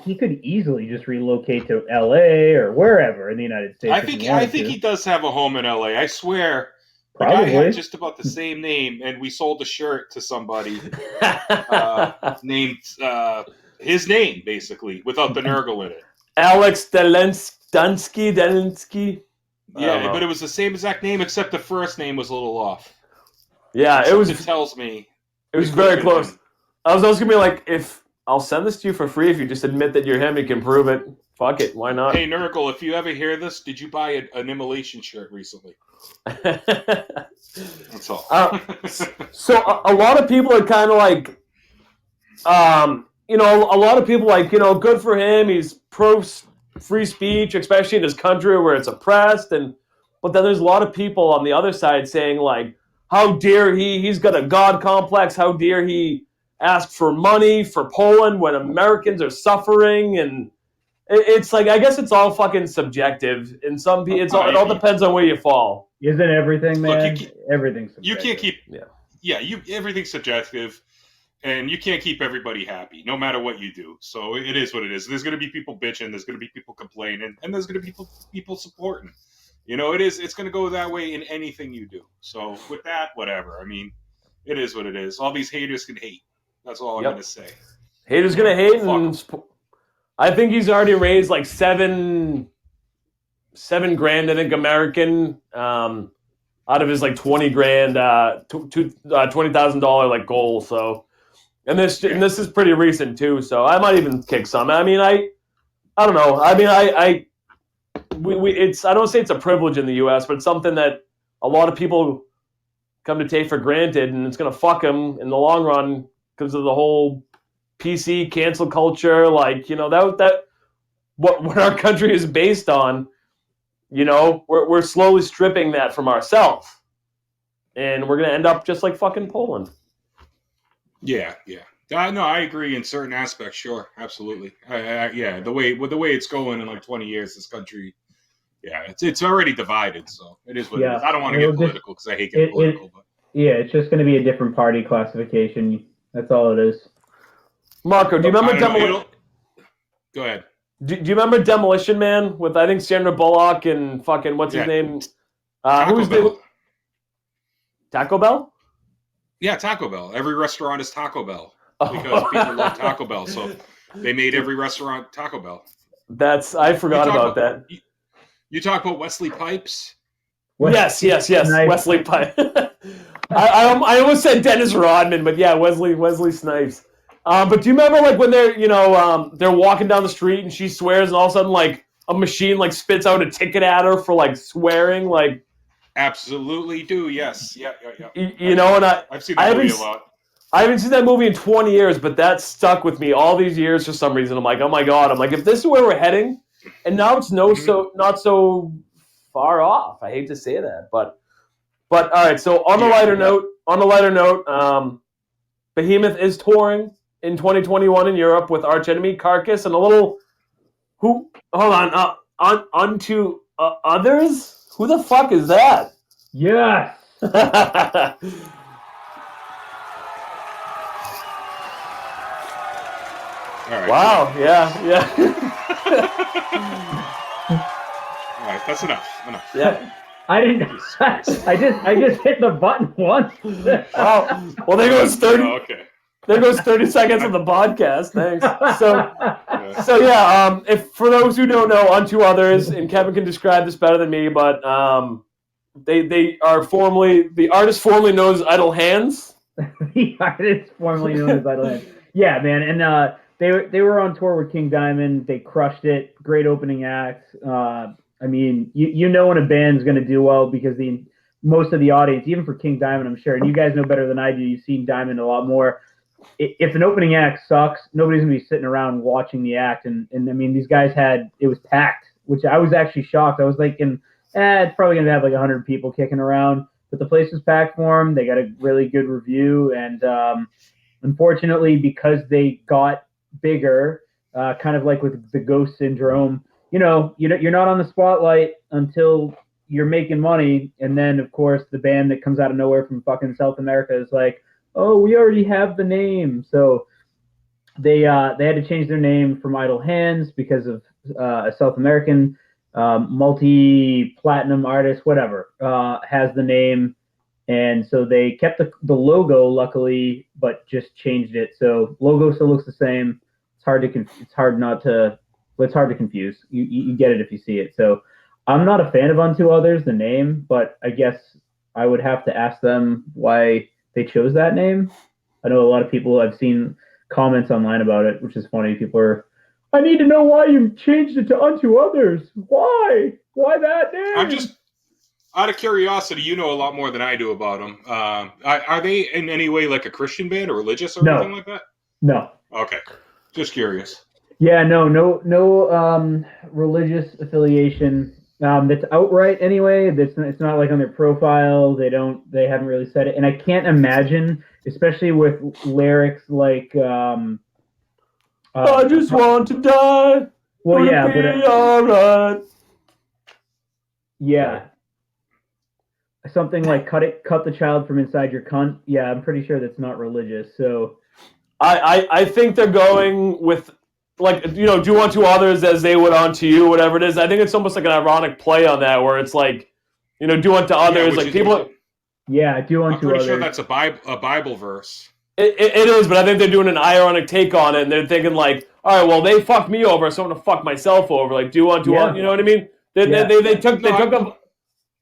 A: he could easily just relocate to LA or wherever in the United States.
C: I think he does have a home in LA. I swear.
A: Probably.
C: The guy had just about the same name, and we sold a shirt to somebody named his name, basically, without the Nurgle in it.
B: Alex Delinsky.
C: Yeah, but it was the same exact name, except the first name was a little off.
B: Yeah,
C: it tells me
B: it was very close. Him. I was gonna be like, if I'll send this to you for free if you just admit that you're him, you can prove it. Fuck it, why not?
C: Hey, Nurgle, if you ever hear this, did you buy an immolation shirt recently? That's all.
B: So a lot of people are kind of like you know, a lot of people like, you know, good for him. He's pro free speech, especially in his country where it's oppressed. But then there's a lot of people on the other side saying like, how dare he's got a God complex. How dare he ask for money for Poland when Americans are suffering? And it's like, I guess it's all fucking subjective. And some people, it all depends on where you fall.
A: Isn't everything, man?
C: Look,
A: everything's subjective.
C: You can't keep, everything's subjective. And you can't keep everybody happy, no matter what you do. So it is what it is. There's going to be people bitching. There's going to be people complaining. And there's going to be people supporting. You know, it's going to go that way in anything you do. So with that, whatever. I mean, it is what it is. All these haters can hate. That's all I'm going to say.
B: Haters going to hate. And I think he's already raised like $7,000, I think, American, out of his like $20,000, $20,000 like goal. So, and this is pretty recent too. So I might even kick some. I mean, I don't know. I mean, I don't say it's a privilege in the U.S., but it's something that a lot of people come to take for granted, and it's going to fuck them in the long run because of the whole PC cancel culture. Like, you know, that what our country is based on. You know, we're slowly stripping that from ourselves, and we're going to end up just like fucking Poland.
C: Yeah. No, I agree in certain aspects. Sure, absolutely. The way it's going in like 20 years, this country, it's already divided. So it is what it is. I don't want to get political because I hate getting political. But
A: it's just going to be a different party classification. That's all it is.
B: Marco, do you remember Demolition?
C: Go ahead.
B: Do you remember Demolition Man with I think Sandra Bullock and fucking what's his name?
C: Taco Bell.
B: Taco Bell?
C: Yeah, Taco Bell. Every restaurant is Taco Bell because people love Taco Bell. So they made every restaurant Taco Bell.
B: I forgot about that.
C: You talk about Wesley Pipes?
B: Yes. Nice. Wesley Pipes. I almost said Dennis Rodman, but yeah, Wesley Snipes. But do you remember like when they're walking down the street and she swears and all of a sudden like a machine like spits out a ticket at her for like swearing? Like,
C: absolutely do. Yes. Yeah.
B: You know, and
C: I've seen that movie a lot.
B: I haven't seen that movie in 20 years, but that stuck with me all these years for some reason. I'm like, oh my God. I'm like, if this is where we're heading, and now it's not so far off. I hate to say that, but all right. So on the lighter note, Behemoth is touring in 2021 in Europe with Arch Enemy, Carcass, and a little Unto Others. Who the fuck is that?
A: Yes.
C: All right.
B: Wow. Yeah.
C: All right. That's enough.
B: Yeah.
A: I didn't. I just hit the button once.
B: Oh, well, there goes 30.
C: Oh, okay.
B: There goes 30 seconds of the podcast. Thanks. So yeah. If for those who don't know, Unto Others, and Kevin can describe this better than me, but they are the artist formerly known as Idle Hands.
A: The artist formerly known as Idle Hands. Yeah, man, and they were on tour with King Diamond. They crushed it. Great opening act. I mean, you know when a band's going to do well because most of the audience, even for King Diamond, I'm sure, and you guys know better than I do. You've seen Diamond a lot more. If an opening act sucks, nobody's going to be sitting around watching the act. And I mean, these guys it was packed, which I was actually shocked. I was thinking, it's probably going to have like 100 people kicking around. But the place was packed for them. They got a really good review. And unfortunately, because they got bigger, kind of like with the Ghost Syndrome, you know, you're not on the spotlight until you're making money. And then, of course, the band that comes out of nowhere from fucking South America is like, oh, we already have the name. So they had to change their name from Idle Hands because of a South American multi-platinum artist, whatever, has the name. And so they kept the logo, luckily, but just changed it. So logo still looks the same. It's hard to confuse. You get it if you see it. So I'm not a fan of Unto Others, the name, but I guess I would have to ask them why they chose that name. I know a lot of people, I've seen comments online about it, which is funny. People are, I need to know why you changed it to Unto Others. Why? Why that name?
C: I'm just, out of curiosity, you know a lot more than I do about them. Are they in any way like a Christian band or religious or anything like that?
A: No.
C: Okay, just curious.
A: Yeah, no religious affiliation. That's outright anyway. It's not like on their profile. They haven't really said it, and I can't imagine, especially with lyrics like
B: I just want to die.
A: well,
B: Would
A: yeah,
B: it be
A: but
B: alright?
A: yeah, something like cut the child from inside your cunt. Yeah, I'm pretty sure that's not religious. So
B: I think they're going with, like, do unto others as they would unto you, whatever it is. I think it's almost like an ironic play on that, where it's like, do unto others, like people.
A: Yeah, do unto
C: I'm pretty
A: others.
C: sure that's a Bible verse.
B: It is, but I think they're doing an ironic take on it, and they're thinking like, all right, well, they fucked me over, so I'm gonna fuck myself over. Like, do unto others, you know what I mean? They took them.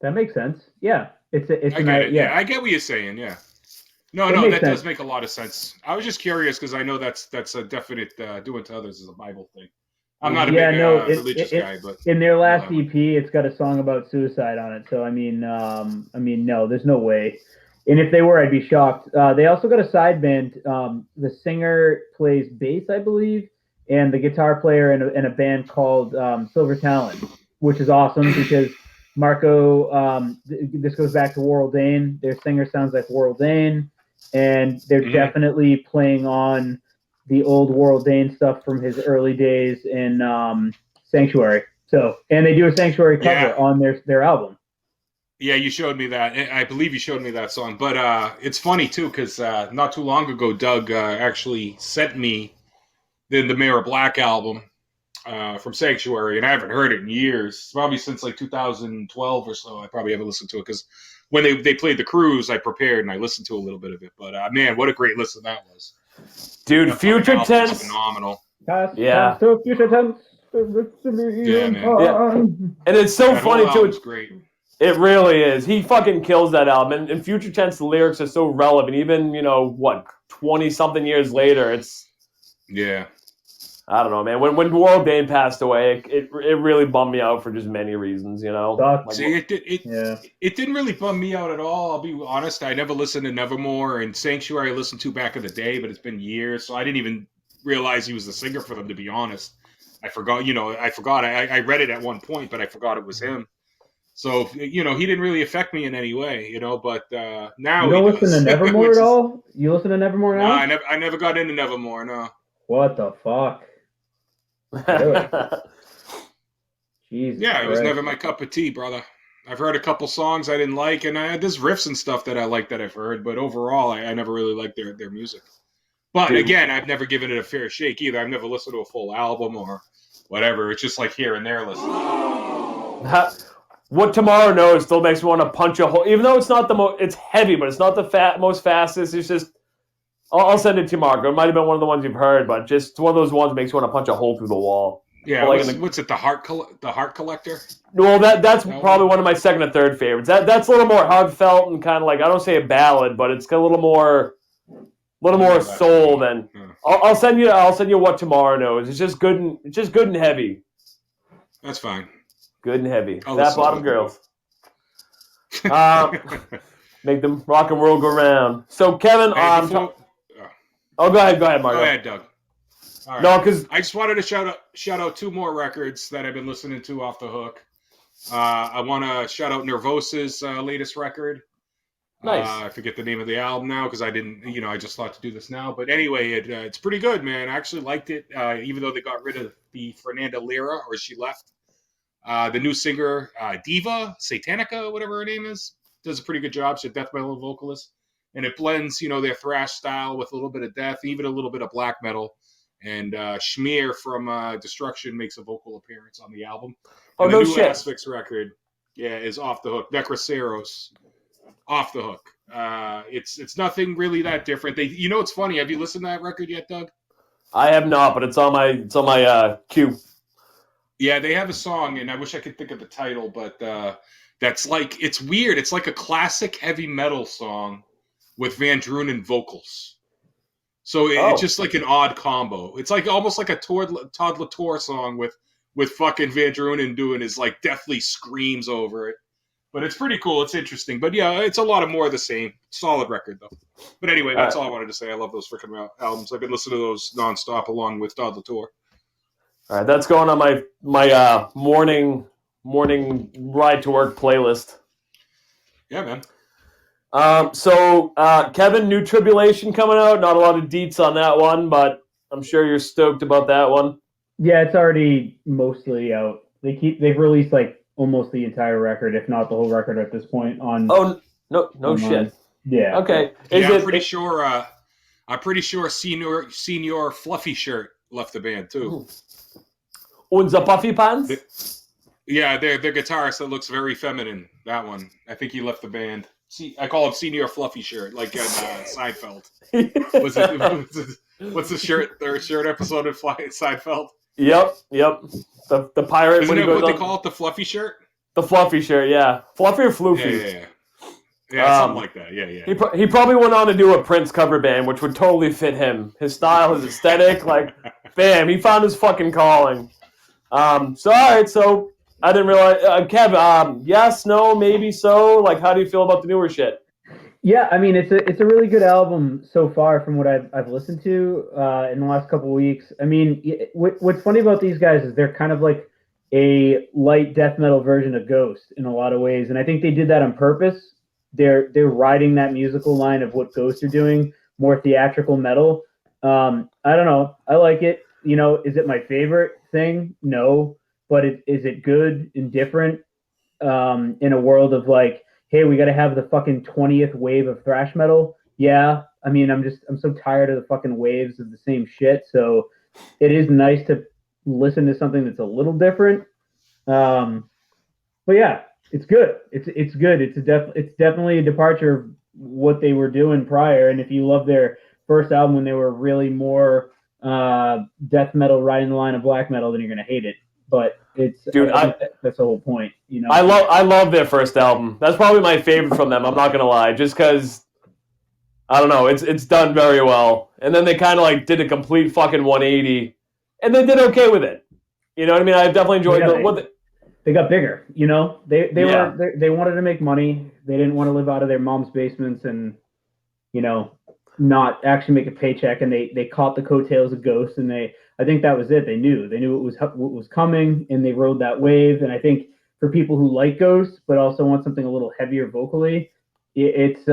A: That makes sense. Yeah,
C: I get it. Yeah, I get what you're saying. Yeah. No, that does make a lot of sense. I was just curious because I know that's a definite do unto others is a Bible thing. I'm not a big religious guy, but
A: in their last EP, it's got a song about suicide on it. So I mean, no, there's no way. And if they were, I'd be shocked. They also got a side band. The singer plays bass, I believe, and the guitar player in a band called Silver Talon, which is awesome because Marco. This goes back to Warrell Dane. Their singer sounds like Warrell Dane, and they're definitely playing on the old Warrell Dane stuff from his early days in Sanctuary. So, and they do a Sanctuary cover on their album.
C: Yeah, you showed me that. I believe you showed me that song. But it's funny, too, because not too long ago, Doug actually sent me the Mayor of Black album from Sanctuary, and I haven't heard it in years. Probably since like 2012 or so. I probably haven't listened to it because when they played The Cruise, I prepared and I listened to a little bit of it. But man, what a great listen that was.
B: Dude, Future Tense.
C: Phenomenal.
A: Yeah. So Future Tense.
C: Yeah, man.
B: Yeah. And it's so funny, too.
C: It's great.
B: It really is. He fucking kills that album. And Future Tense, the lyrics are so relevant. Even, 20-something years later, it's...
C: Yeah.
B: I don't know, man. When Warrell Dane passed away, it really bummed me out for just many reasons,
C: See, it didn't really bum me out at all. I'll be honest. I never listened to Nevermore, and Sanctuary I listened to back in the day, but it's been years, so I didn't even realize he was the singer for them, to be honest. I forgot, I read it at one point, but I forgot it was him. So, he didn't really affect me in any way, but now...
A: You don't listen to Nevermore at all? You listen to Nevermore now?
C: No, I never got into Nevermore, no.
A: What the fuck? Jesus
C: it was never my cup of tea, brother. I've heard a couple songs I didn't like, and there's riffs and stuff that I like that I've heard, but overall, I never really liked their music. But again, I've never given it a fair shake either. I've never listened to a full album or whatever. It's just like here and there listening.
B: What Tomorrow Knows still makes me want to punch a hole, even though it's not it's heavy, but it's not the most fastest. It's just, I'll send it to you, Marco. It might have been one of the ones you've heard, but just one of those ones that makes you want to punch a hole through the wall.
C: Yeah, what's it? The Heart Collector?
B: Well, that's probably one of my second or third favorites. That's a little more heartfelt and kind of like, I don't say a ballad, but it's got a little more soul than. I'll send you What Tomorrow Knows. It's just good and heavy.
C: That's fine.
B: Good and heavy. Fat bottom girls. Make them rock and roll go round. So Kevin, go ahead, Marco.
C: Go ahead, Doug. All right.
B: No, because
C: I just wanted to shout out two more records that I've been listening to off the hook. I want to shout out Nervosa's latest record.
B: Nice.
C: I forget the name of the album now because I didn't, I just thought to do this now. But anyway, it's pretty good, man. I actually liked it, even though they got rid of the Fernanda Lira, or she left. The new singer, Diva, Satanica, whatever her name is, does a pretty good job. She's a death metal vocalist. And it blends, their thrash style with a little bit of death, even a little bit of black metal. And Schmear from Destruction makes a vocal appearance on the album.
B: Oh,
C: and
B: no
C: the new
B: shit.
C: Asphyx record, is Off the Hook. Necroceros, Off the Hook. It's nothing really that different. It's funny. Have you listened to that record yet, Doug?
B: I have not, but it's on my queue.
C: Yeah, they have a song, and I wish I could think of the title, but that's like, it's weird. It's like a classic heavy metal song with Van Drunen vocals. So it's just like an odd combo. It's like almost like a Todd Latour song with fucking Van Drunen doing his like deathly screams over it. But it's pretty cool. It's interesting. But yeah, it's a lot of more of the same. Solid record though. But anyway, that's all I wanted to say. I love those freaking albums. I've been listening to those nonstop along with Todd Latour.
B: All right, that's going on my morning ride to work playlist.
C: Yeah, man.
B: So Kevin, New Tribulation coming out. Not a lot of deets on that one, but I'm sure you're stoked about that one.
A: Yeah, it's already mostly out. They've released like almost the entire record, if not the whole record at this point. On
B: no shit.
A: Yeah.
B: Okay.
C: I'm pretty sure Senior Fluffy Shirt left the band too.
B: Und the Puffy Pants?
C: Yeah, their guitarist that looks very feminine. That one. I think he left the band. See, I call him Senior Fluffy Shirt, like Seinfeld. What's the shirt? Their shirt episode of Seinfeld.
B: Yep. The pirate.
C: Isn't it what they call it? The Fluffy Shirt.
B: The Fluffy Shirt, yeah. Fluffy or Floofy?
C: Yeah, something like that. Yeah.
B: He probably went on to do a Prince cover band, which would totally fit him. His style, his aesthetic, like, bam, he found his fucking calling. So all right, so I didn't realize, Kev. Yes, no, maybe so. Like, how do you feel about the newer shit?
A: Yeah, I mean, it's a really good album so far from what I've listened to in the last couple of weeks. I mean, what's funny about these guys is they're kind of like a light death metal version of Ghost in a lot of ways, and I think they did that on purpose. They're riding that musical line of what Ghost are doing, more theatrical metal. I don't know. I like it. You know, is it my favorite thing? No, but is it good and different in a world of like, hey, we got to have the fucking 20th wave of thrash metal? Yeah. I mean, I'm so tired of the fucking waves of the same shit. So it is nice to listen to something that's a little different. But yeah, it's good. It's good. It's definitely a departure of what they were doing prior. And if you love their first album when they were really more death metal riding the line of black metal, then you're going to hate it. But that's the whole point, you know.
B: I love their first album. That's probably my favorite from them. I'm not gonna lie, just because I don't know, it's done very well. And then they kind of like did a complete fucking 180, and they did okay with it. You know what I mean? I definitely enjoyed
A: they got bigger. You know, they wanted to make money. They didn't want to live out of their mom's basements and, you know, not actually make a paycheck. And they caught the coattails of Ghost, and I think that was it. They knew what was coming, and they rode that wave. And I think for people who like Ghost but also want something a little heavier vocally, it's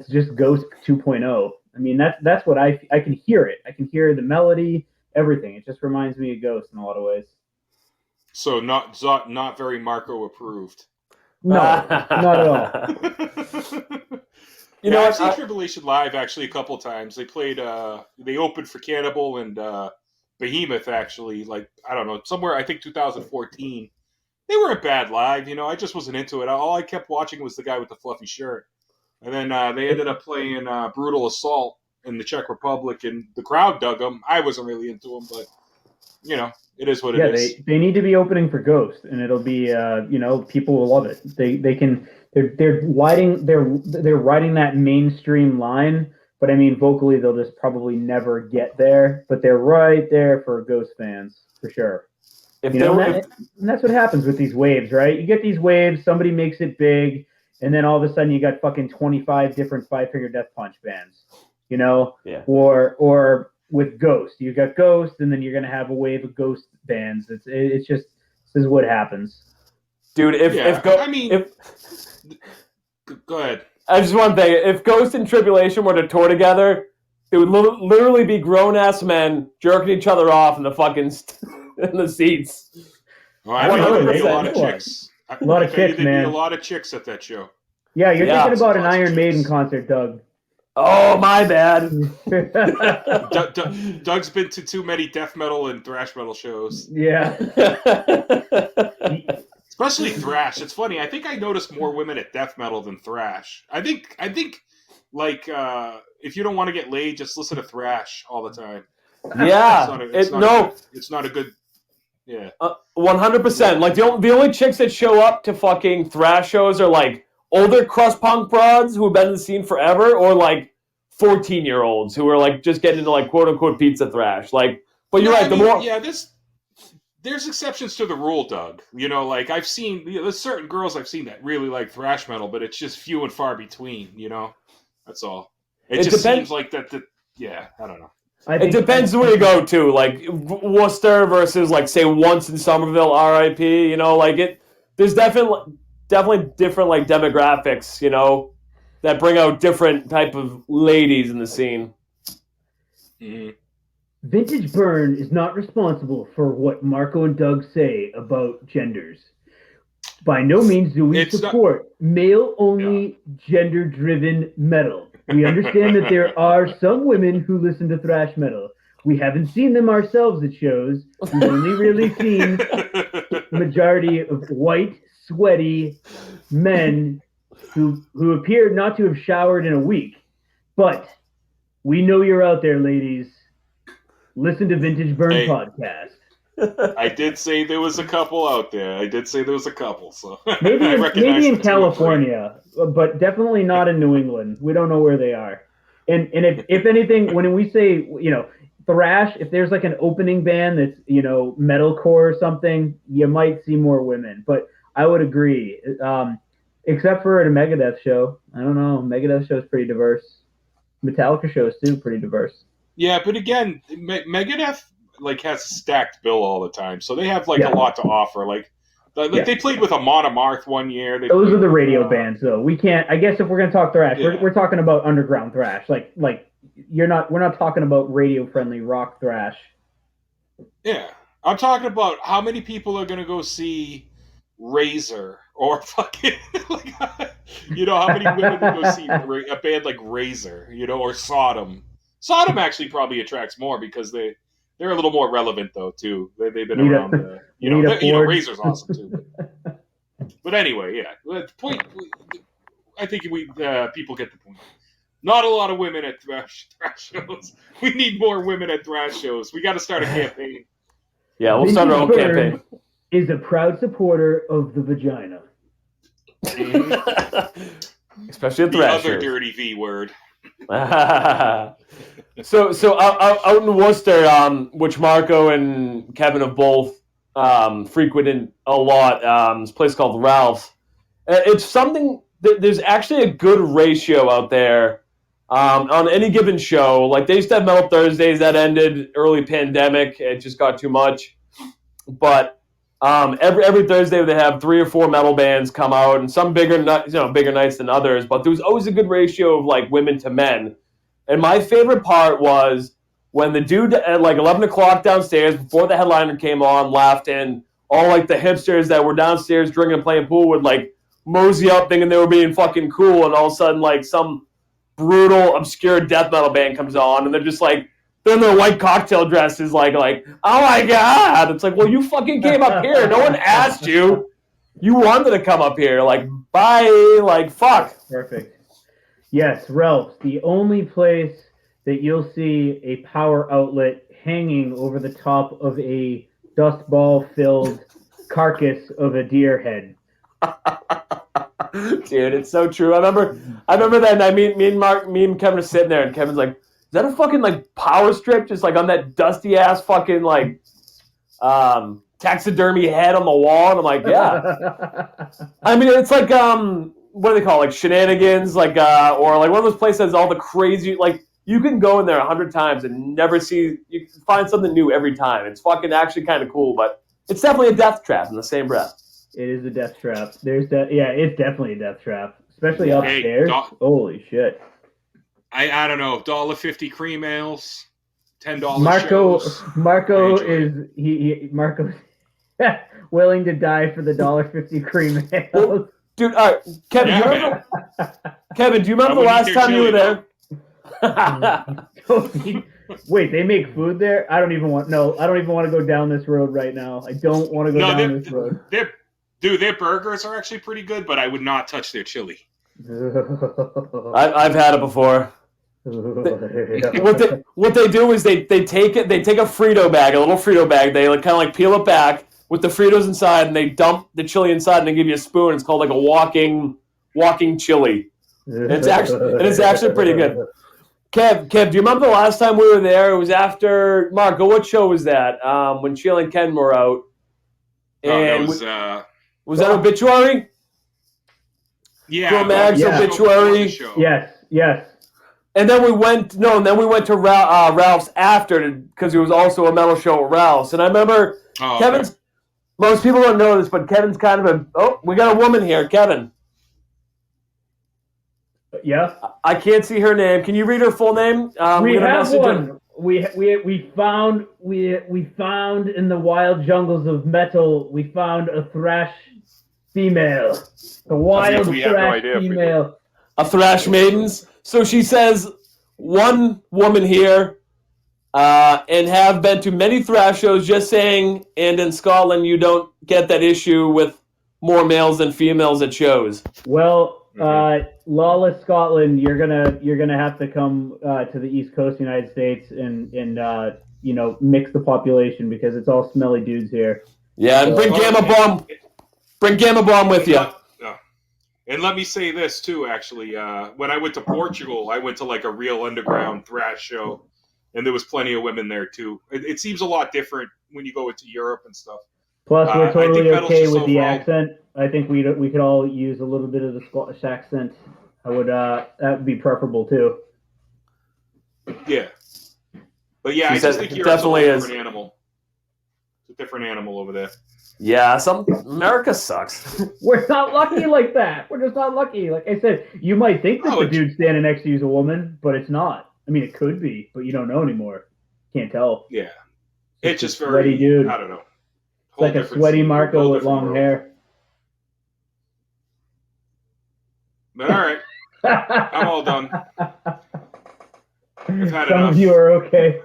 A: just Ghost 2.0. I mean, that's what I can hear it. I can hear the melody, everything. It just reminds me of Ghost in a lot of ways.
C: So not very Marco approved.
A: No, not at all.
C: You know, I've seen Tribulation live actually a couple times. They played. They opened for Cannibal and Behemoth, actually, like, I don't know, somewhere, I think 2014. They weren't bad live, you know, I just wasn't into it. All I kept watching was the guy with the fluffy shirt. And then they ended up playing Brutal Assault in the Czech Republic, and the crowd dug them. I wasn't really into them, but, you know, it is what it is.
A: They need to be opening for Ghost, and it'll be, you know, people will love it. They're riding that mainstream line. But I mean, vocally, they'll just probably never get there. But they're right there for Ghost fans, for sure. And that's what happens with these waves, right? You get these waves, somebody makes it big, and then all of a sudden you got fucking 25 different Five Finger Death Punch bands, you know?
B: Yeah.
A: Or with Ghost, you got Ghost, and then you're gonna have a wave of Ghost bands. It's just, this is what happens,
B: dude.
C: Go ahead.
B: I just want to say, if Ghost and Tribulation were to tour together, it would literally be grown-ass men jerking each other off in the fucking in the seats.
C: Well, I think there'd be a lot of chicks.
A: A lot of chicks, man.
C: There'd be a lot of chicks at that show.
A: Yeah, you're thinking about an Iron Maiden concert, Doug.
B: Oh, my bad.
C: Doug's been to too many death metal and thrash metal shows.
A: Yeah.
C: Especially thrash. It's funny. I think I noticed more women at death metal than thrash. I think like if you don't want to get laid, just listen to thrash all the time.
B: Yeah.
C: It's not a good. Yeah.
B: 100%. Like the only chicks that show up to fucking thrash shows are like older crust punk broads who have been in the scene forever, or like 14-year-olds who are like just getting into like quote unquote pizza thrash. Like, but you're right.
C: there's exceptions to the rule, Doug. You know, like I've seen, there's certain girls I've seen that really like thrash metal, but it's just few and far between. You know, that's all. It just seems like that. Yeah, I don't know.
B: It depends where you go to, like Worcester versus like say Once in Somerville, R.I.P. You know, like there's definitely different like demographics, you know, that bring out different type of ladies in the scene.
C: Mm-hmm.
A: Vintage Burn is not responsible for what Marco and Doug say about genders. By no means do we support male-only, gender-driven metal. We understand that there are some women who listen to thrash metal. We haven't seen them ourselves at shows. We've only really seen the majority of white, sweaty men who appear not to have showered in a week. But we know you're out there, ladies. Listen to Vintage Burn Podcast.
C: I did say there was a couple out there. So
A: maybe in California, but definitely not in New England. We don't know where they are. And if anything, when we say, you know, thrash, if there's like an opening band that's, you know, metalcore or something, you might see more women. But I would agree, except for at a Megadeth show. I don't know. Megadeth show is pretty diverse. Metallica shows too, pretty diverse.
C: Yeah, but again, Megadeth like has a stacked bill all the time, so they have like a lot to offer. Like they played with Amon Amarth one year.
A: Those are the radio bands, though. We can't. I guess if we're gonna talk thrash, we're talking about underground thrash. Like we're not talking about radio friendly rock thrash.
C: Yeah, I'm talking about how many people are gonna go see Razor or fucking like, you know, how many women would go see a band like Razor, you know, or Sodom. Sodom actually probably attracts more because they're a little more relevant though too. They've been around. Razor's awesome too. But anyway, yeah. The point. I think people get the point. Not a lot of women at thrash shows. We need more women at thrash shows. We got to start a campaign.
B: Yeah, we'll start our own campaign.
A: Is a proud supporter of the vagina.
B: Especially at thrash shows.
C: The other dirty V word.
B: So out in Worcester, which Marco and Kevin have both frequented a lot, this place called Ralph's. It's something that there's actually a good ratio out there on any given show. Like they used to have Metal Thursdays that ended early pandemic. It just got too much. But every Thursday they have 3 or 4 metal bands come out, and some bigger nights than others. But there was always a good ratio of like women to men. And my favorite part was when the dude at like 11 o'clock downstairs before the headliner came on laughed, and all like the hipsters that were downstairs drinking and playing pool would like mosey up thinking they were being fucking cool, and all of a sudden like some brutal obscure death metal band comes on and they're just like they're in their white cocktail dresses like oh my god. It's like, well, you fucking came up here. No one asked you. You wanted to come up here. Like, bye. Like, fuck.
A: Perfect. Yes, Ralph's, the only place that you'll see a power outlet hanging over the top of a dust ball filled carcass of a deer head.
B: Dude, it's so true. I remember that night. Me and Kevin are sitting there, and Kevin's like, "Is that a fucking like power strip just like on that dusty ass fucking like taxidermy head on the wall?" And I'm like, "Yeah." I mean, it's like what do they call it? Like Shenanigans, like or like one of those places that has all the crazy like you can go in there 100 times and never see. You can find something new every time. It's fucking actually kind of cool, but it's definitely a death trap in the same breath.
A: It is a death trap. It's definitely a death trap, especially upstairs. Holy shit!
C: I don't know. $1.50 cream ales, $10
A: Marco
C: shows.
A: Marco's willing to die for the $1.50 cream ales.
B: Well, dude, all right, Kevin.
C: Yeah,
B: Kevin, do you remember the last time you were there?
A: Wait, they make food there? I don't even want to go down this road right now. I don't want to go down this road.
C: Their burgers are actually pretty good, but I would not touch their chili.
B: I've had it before. What they do is they take a Frito bag, a little Frito bag. They like kind of like peel it back with the Fritos inside, and they dump the chili inside, and they give you a spoon. It's called like a walking chili. It's actually pretty good. Kev, do you remember the last time we were there? It was after Marco. What show was that? When Sheila and Ken were out. And
C: was
B: that Obituary?
C: Yeah.
B: Pro Mag's
A: yeah.
B: Obituary.
A: Yes.
B: And then we went to Ralph's after because he was also a metal show at Ralph's. And I remember Kevin's. Okay. Most people don't know this, but Kevin's kind of a. Oh, we got a woman here, Kevin.
A: Yeah.
B: I can't see her name. Can you read her full name?
A: We have one. We found in the wild jungles of metal. We found a thrash female. The wild thrash female.
B: A thrash maidens. So she says, one woman here, and have been to many thrash shows. Just saying, and in Scotland, you don't get that issue with more males than females at shows.
A: Well. Lawless Scotland, you're gonna have to come to the East Coast of the United States and mix the population because it's all smelly dudes here.
B: Yeah, and bring Gamma Bomb. Bring Gamma Bomb with you.
C: And let me say this too. Actually, when I went to Portugal, I went to like a real underground thrash show, and there was plenty of women there too. It seems a lot different when you go into Europe and stuff.
A: Plus, we're totally okay with the accent. I think we could all use a little bit of the Scottish accent. That would be preferable too.
C: Yeah, but yeah, I just think Europe's definitely a different animal. It's a different animal over there.
B: Yeah, America sucks.
A: We're not lucky like that. We're just not lucky. Like I said, you might think that the dude standing next to you is a woman, but it's not. I mean, it could be, but you don't know anymore. Can't tell.
C: Yeah, it's just very
A: sweaty dude.
C: I don't know.
A: It's like a sweaty Marco with long hair.
C: But all right, I'm all done. I've had
A: Some
C: enough.
A: of you are okay.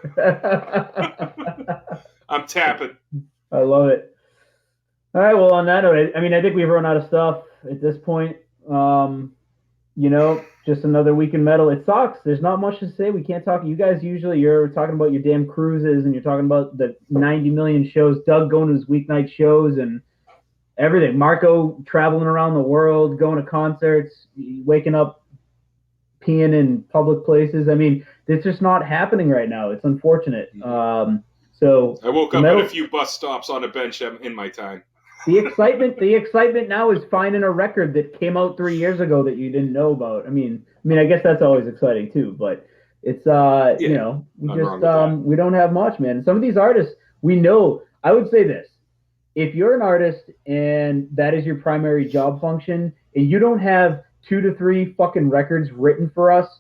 C: I'm tapping.
A: I love it. All right, well, on that note, I mean, I think we've run out of stuff at this point. Just another week in metal. It sucks. There's not much to say. We can't talk. You guys you're talking about your damn cruises and you're talking about the 90 million shows. Doug going to his weeknight shows and everything. Marco traveling around the world, going to concerts, waking up, peeing in public places. I mean, it's just not happening right now. It's unfortunate. So
C: I woke up at a few bus stops on a bench in my time.
A: The excitement now is finding a record that came out 3 years ago that you didn't know about. I mean, I guess that's always exciting too. But it's we don't have much, man. Some of these artists we know. I would say this. If you're an artist and that is your primary job function and you don't have 2 to 3 fucking records written for us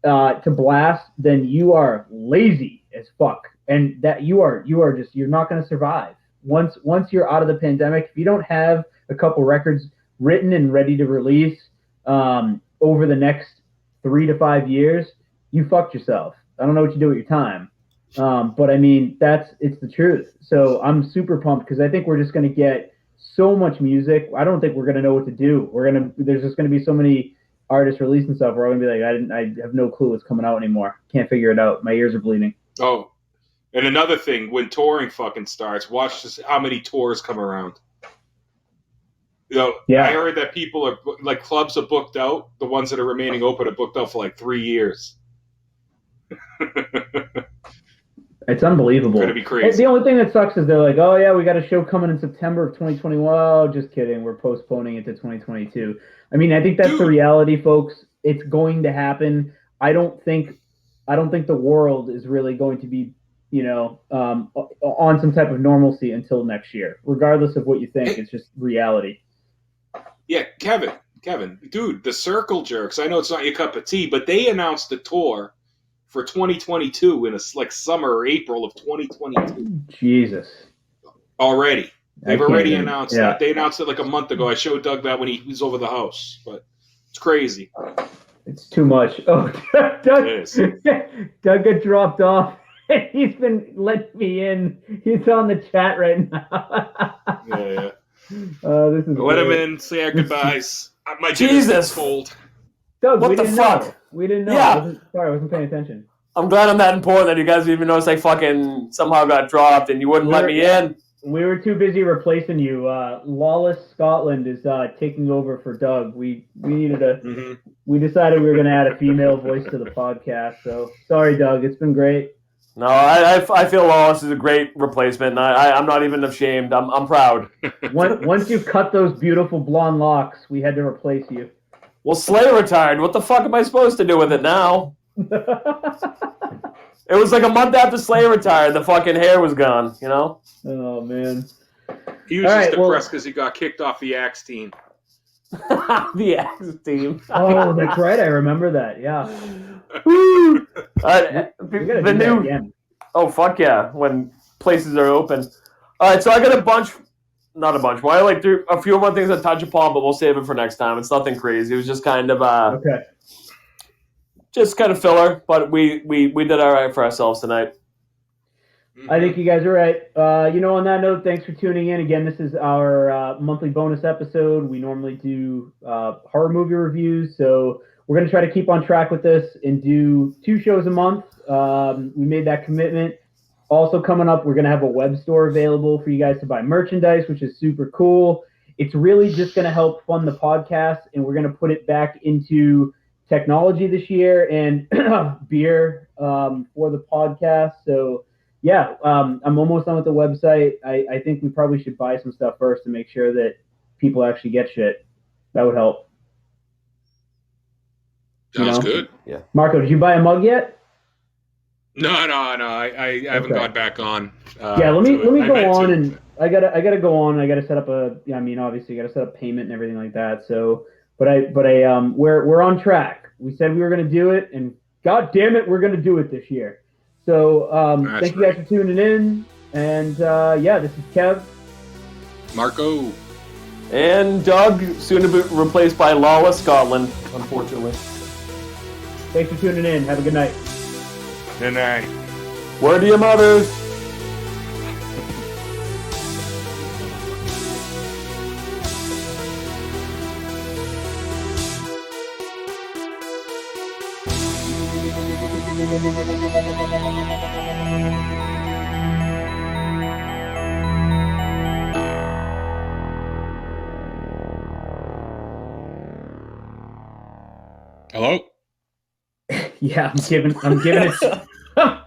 A: to blast, then you are lazy as fuck. And that you're not going to survive. Once you're out of the pandemic, if you don't have a couple records written and ready to release over the next 3 to 5 years, you fucked yourself. I don't know what you do with your time. But I mean, it's the truth. So I'm super pumped because I think we're just going to get so much music. I don't think we're going to know what to do. There's just going to be so many artists releasing stuff. We're going to be like, I have no clue what's coming out anymore. Can't figure it out. My ears are bleeding.
C: Oh, and another thing, when touring fucking starts, watch just how many tours come around. I heard that people are like clubs are booked out. The ones that are remaining open are booked out for like 3 years.
A: It's unbelievable.
C: It's going to be crazy.
A: The only thing that sucks is they're like, oh, yeah, we got a show coming in September of 2021. Oh, just kidding. We're postponing it to 2022. I mean, I think that's the reality, folks. It's going to happen. I don't think the world is really going to be, on some type of normalcy until next year. Regardless of what you think, it's just reality.
C: Yeah, Kevin, dude, the Circle Jerks, I know it's not your cup of tea, but they announced a tour for 2022 in summer or April of 2022.
A: Jesus.
C: Already. They've already announced that. They announced it like a month ago. I showed Doug that when he was over the house, but it's crazy.
A: It's too much. Oh, Doug,
C: it is.
A: Doug got dropped off. He's been letting me in. He's on the chat right now.
C: Yeah.
A: This is
C: let him in. Say our goodbyes. My
B: Jesus.
C: Cold.
A: Doug,
B: what the fuck?
A: Know. We didn't know.
B: Yeah.
A: I wasn't paying attention.
B: I'm glad I'm that important that you guys even noticed I fucking somehow got dropped and you wouldn't let me in.
A: We were too busy replacing you. Lawless Scotland is taking over for Doug. We needed
C: Mm-hmm.
A: We decided we were going to add a female voice to the podcast. So sorry, Doug. It's been great.
B: No, I feel Lawless is a great replacement, and I'm not even ashamed. I'm proud.
A: Once you cut those beautiful blonde locks, we had to replace you.
B: Well, Slayer retired. What the fuck am I supposed to do with it now? It was like a month after Slayer retired. The fucking hair was gone, you know?
A: Oh, man.
C: He was just depressed because he got kicked off the Axe team.
B: The Axe team.
A: Oh, that's right. I remember that. Yeah.
B: The new. Again. Oh, fuck yeah. When places are open. All right, so I got a bunch. Not a bunch. Well, I like through a few more things to touch upon, but we'll save it for next time. It's nothing crazy. It was just kind of
A: okay.
B: Just kind of filler, but we did all right for ourselves tonight.
A: I think you guys are right. On that note, thanks for tuning in. Again, this is our monthly bonus episode. We normally do horror movie reviews, so we're going to try to keep on track with this and do 2 shows a month. We made that commitment. Also coming up, we're going to have a web store available for you guys to buy merchandise, which is super cool. It's really just going to help fund the podcast, and we're going to put it back into technology this year and beer for the podcast. So, yeah, I'm almost done with the website. I think we probably should buy some stuff first to make sure that people actually get shit. That would help.
C: Sounds good.
B: Yeah.
A: Marco, did you buy a mug yet?
C: No. I haven't gone back on.
A: Let me go on, and I gotta go on. I gotta set up obviously, gotta set up payment and everything like that. So, we're on track. We said we were gonna do it, and god damn it, we're gonna do it this year. So, thank you guys for tuning in, and this is Kev,
C: Marco,
B: and Doug, soon to be replaced by Lawless Scotland, unfortunately.
A: Thanks for tuning in. Have a good night.
C: Good night.
B: Word to your mothers.
C: Hello?
A: Yeah, I'm giving it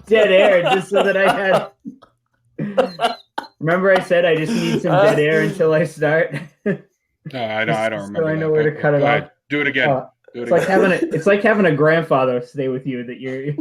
A: dead air just so that I had. Remember, I said I just need some dead air until I start.
C: I don't remember.
A: So I know where to cut it off.
C: Do it again.
A: It's like having a grandfather stay with you that you're.